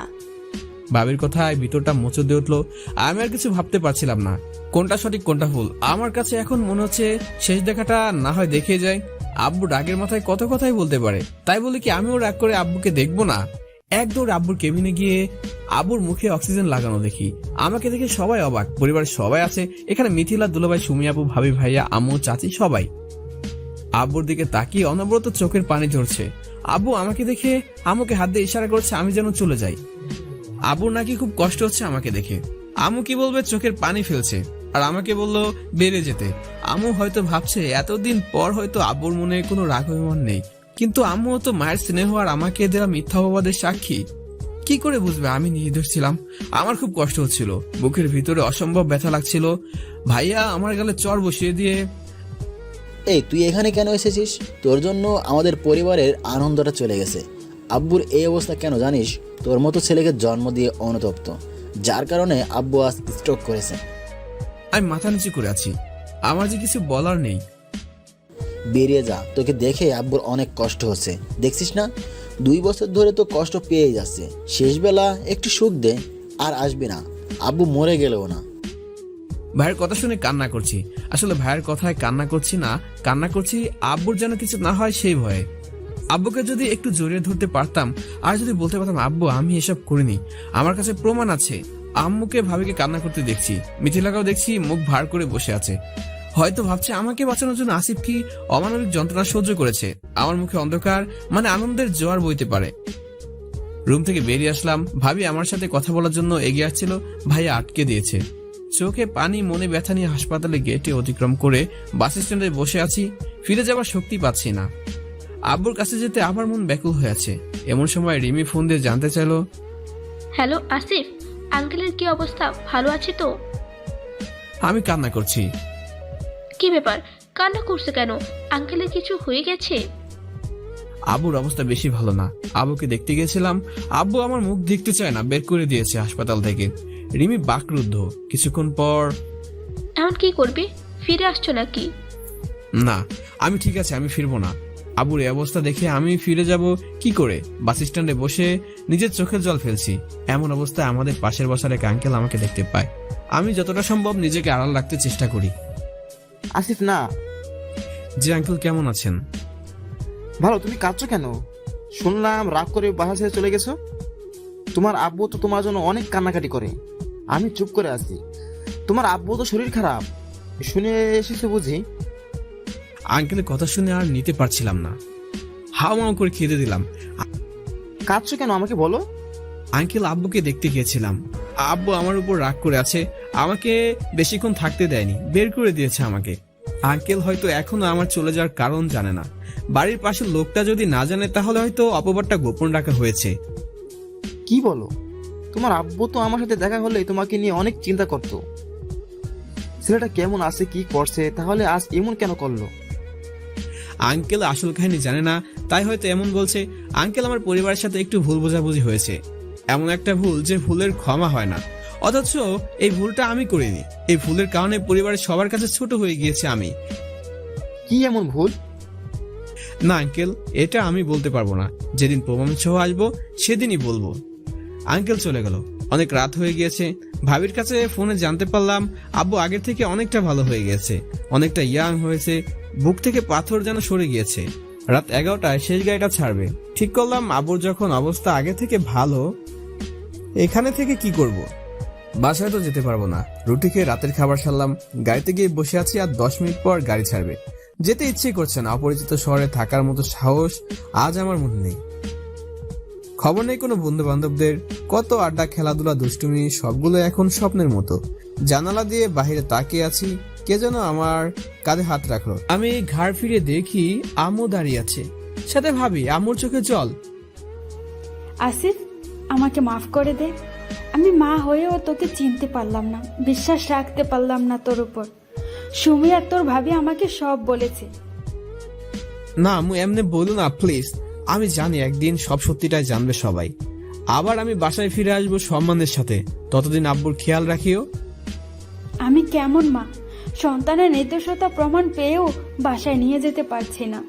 ভাবির কথায় ভিতরটা মোচড় দিয়ে উঠলো। আমি আর কিছু ভাবতে পারছিলাম না, কোনটা সঠিক কোনটা ভুল। আমার কাছে এখন মনে হচ্ছে শেষ দেখাটা না হয় দেখে যায়। আব্বু রাগের মাথায় কত কথাই বলতে পারে, তাই বলে কি আমিও রাগ করে আব্বুকে দেখবো না? এক দৌড় আব্বুর কেবিনে গিয়ে আব্বুর মুখে অক্সিজেন লাগানো দেখি। আমাকে দেখে সবাই অবাক, পরিবারের সবাই আছে এখানে, মিথিলা, দুলাভাই, সুমি আপু, ভাবি, ভাইয়া, আম্মু, চাচি, সবাই। আব্বুর দিকে তাকিয়ে অনবরত চোখের পানি ঝরছে। আব্বু আমাকে দেখে আম্মুকে হাত দিয়ে ইশারা করছে আমি যেন চলে যাই। আব্বুর নাকি খুব কষ্ট হচ্ছে আমাকে দেখে। আম্মু কি বলবে, চোখের পানি ফেলছে, আর আমাকে বললো বেড়ে যেতে। আম্মু হয়তো ভাবছে এতদিন পর হয়তো আব্বুর মনে কোনো রাগ অভিমান নেই, কিন্তু আম্মু তো মায়ের স্নেহ আর আমাকে দেওয়া মিথ্যা অপবাদের সাক্ষী। কি করে বুঝবে আমি নির্দোষ ছিলাম? আমার খুব কষ্ট হচ্ছিল, বুকের ভিতরে অসম্ভব ব্যথা লাগছিল। ভাইয়া আমার গালে চর বসিয়ে দিয়ে, এই তুই এখানে কেন এসেছিস? তোর জন্য আমাদের পরিবারের আনন্দটা চলে গেছে। আব্বুর এই অবস্থা কেন জানিস? তোর মতো ছেলেকে জন্ম দিয়ে অনুতপ্ত, যার কারণে আব্বু আজ স্ট্রোক করেছে। আমি মাথা নিচু করে আছি, আমার যে কিছু বলার নেই। বেরিয়ে যা, তোকে দেখে আব্বুর অনেক কষ্ট হচ্ছে, দেখছিস না? 2 বছর ধরে তো কষ্ট পেয়ে যাচ্ছে, শেষবেলা একটু সুখ দে, আর আসবি না। আব্বু মরে গেলেও না। ভাইয়ের কথা শুনে কান্না করছি। আসলে ভাইয়ের কথায় কান্না করছি না, কান্না করছি আব্বুর যেন কিছু না হয় সেই ভয়ে। আব্বুকে যদি একটু জড়িয়ে ধরতে পারতাম, আর যদি বলতে পারতাম আব্বু আমি এসব করিনি, আমার কাছে প্রমাণ আছে। আম্মুকে ভাবিকে কান্না করতে দেখছি, মিথিলাকেও দেখছি মুখ ভার করে বসে আছে। হয়তো ভাবছে আমাকে বাঁচানোর জন্য আসিফ কি অমানবিক যন্ত্রণা সহ্য করেছে। আমার মুখে অন্ধকার মানে আনন্দের জোয়ার বইতে পারে। রুম থেকে বেরিয়ে আসলাম, ভাবি আমার সাথে কথা বলার জন্য এগিয়ে আসছিল, ভাইয়া আটকে দিয়েছে। চোখে পানি, মনে ব্যথা নিয়ে হাসপাতালে গেটে অতিক্রম করে বাস স্ট্যান্ডে বসে আছি। ফিরে যাবার শক্তি পাচ্ছি না। আব্বুর কাছে যেতে আবার মন ব্যাকুল হয়ে আছে। এমন সময় রিমি ফোন দিয়ে জানতে চাইলো, হ্যালো আসিফ, আঙ্কেলের কি অবস্থা, ভালো আছে তো? আমি কান্না করছি। কি ব্যাপার, কান্না করছে কেন? আঙ্কেলের কিছু হয়ে গেছে? আব্বুর অবস্থা বেশি ভালো না। আব্বুকে দেখতে গিয়েছিলাম, আব্বু আমার মুখ দেখতে চায় না, বের করে দিয়েছে হাসপাতাল থেকে। রিমি বাকরুদ্ধ। কিছুক্ষণ পর, এখন কি করবে, ফিরে আসছো নাকি? না আমি ঠিক আছে, আমি ফিরবো না। আব্বুর এই অবস্থা দেখে আমি ফিরে যাব কি করে? বাস স্ট্যান্ডে বসে নিজের চোখের জল ফেলছি। এমন অবস্থায় আমাদের পাশের বসার এক আঙ্কেল আমাকে দেখতে পায়। আমি যতটা সম্ভব নিজেকে আড়াল রাখতে চেষ্টা করি। আসিফ না। জি আঙ্কেল, কেমন আছেন? ভালো। তুমি কাঁদছো কেন? শুনলাম রাগ করে বাসা ছেড়ে চলে গেছো। তোমার আব্বু তো তোমার জন্য অনেক কান্নাকাটি করে। আমি চুপ করে আছি। তোমার আব্বু তো শরীর খারাপ শুনে এসেছে বুঝি? আঙ্কেলের কথা শুনে আর নিতে পারছিলাম না, হাওমাও করে খেতে দিলাম। কাঁদছো কেন আমাকে বলো। আঙ্কেল, আব্বুকে দেখতে গিয়েছিলাম। আব্বু আমার উপর রাগ করে আছে, আমাকে বেশিক্ষণ থাকতে দেয়নি, বের করে দিয়েছে আমাকে। আঙ্কেল হয়তো এখনো আমার চলে যাওয়ার কারণ জানে না। বাড়ির পাশের লোকটা যদি না জানে তাহলে হয়তো অপবাদটা গোপন রাখা হয়েছে। কি বলো? তোমার আব্বু তো আমার সাথে দেখা হলে তোমাকে নিয়ে অনেক চিন্তা করতো। ছেলেটা কেমন আছে, কি করছে, তাহলে আজ এমন কেন করলো? আঙ্কেল আসল কাহিনী জানে না, তাই হয়তো এমন বলছে। আঙ্কেল, আমার পরিবারের সাথে একটু ভুল বোঝাবুঝি হয়েছে, এমন একটা ভুল যে ভুলের ক্ষমা হয় না। অথচ এই ভুলটা আমি করিনি। এই ভুলের কারণে পরিবারের সবার কাছে ছোট হয়ে গিয়েছে আমি। কি এমন ভুল? না আঙ্কেল, এটা আমি বলতে পারবো না। যেদিন প্রমাণ সহ আসবো সেদিনই বলবো। আঙ্কেল চলে গেল, অনেক রাত হয়ে গিয়েছে। ভাবির কাছে ফোনে জানতে পারলাম আব্বু আগের থেকে অনেকটা ভালো হয়ে গেছে, অনেকটা ইয়াং হয়েছে। বুক থেকে পাথর যেন সরে গিয়েছে। রাত 11টায় শেষ গাড়িটা ছাড়বে। ঠিক করলাম আব্বুর যখন অবস্থা আগে থেকে ভালো, এখানে থেকে কি করব? বাসায় তো যেতে পারবো না। রুটি খেয়ে রাতের খাবার সারলাম, গাড়িতে গিয়ে বসে আছি। আর 10 মিনিট পর গাড়ি ছাড়বে। যেতে ইচ্ছে করছে না। অপরিচিত শহরে থাকার মতো সাহস আজ আমার মনে নেই। খবর নেই কোনো বন্ধু বান্ধবদের। কত আড্ডা, খেলাধুলা, দুষ্টুমি, সবগুলো এখন স্বপ্নের মতো। জানালা দিয়ে বাহিরে তাকিয়ে আছি, কে যেন আমার কাঁধে হাত রাখলো। আমি ঘাড় ফিরে দেখি আম্মু দাঁড়িয়ে আছে, সাথে ভাবি আম্মুর চোখে জল। আসিফ, আমাকে মাফ করে দে। আমি মা হয়েও তোকে চিনতে পারলাম না, বিশ্বাস রাখতে পারলাম না তোর উপর। সুমি আর তোর ভাবি আমাকে সব বলেছে। না আম্মু, এমনি বলো না প্লিজ। আমি জানি একদিন সব সত্যিটাই জানবে সবাই। আবার আমি বাসায় ফিরে আসবো সম্মানের সাথে। ততদিন আব্বুর খেয়াল রাখিও। আমি কেমন মা, সন্তানের নির্দোষতা প্রমাণ পেয়েও বাসায় নিয়ে যেতে পারছি না।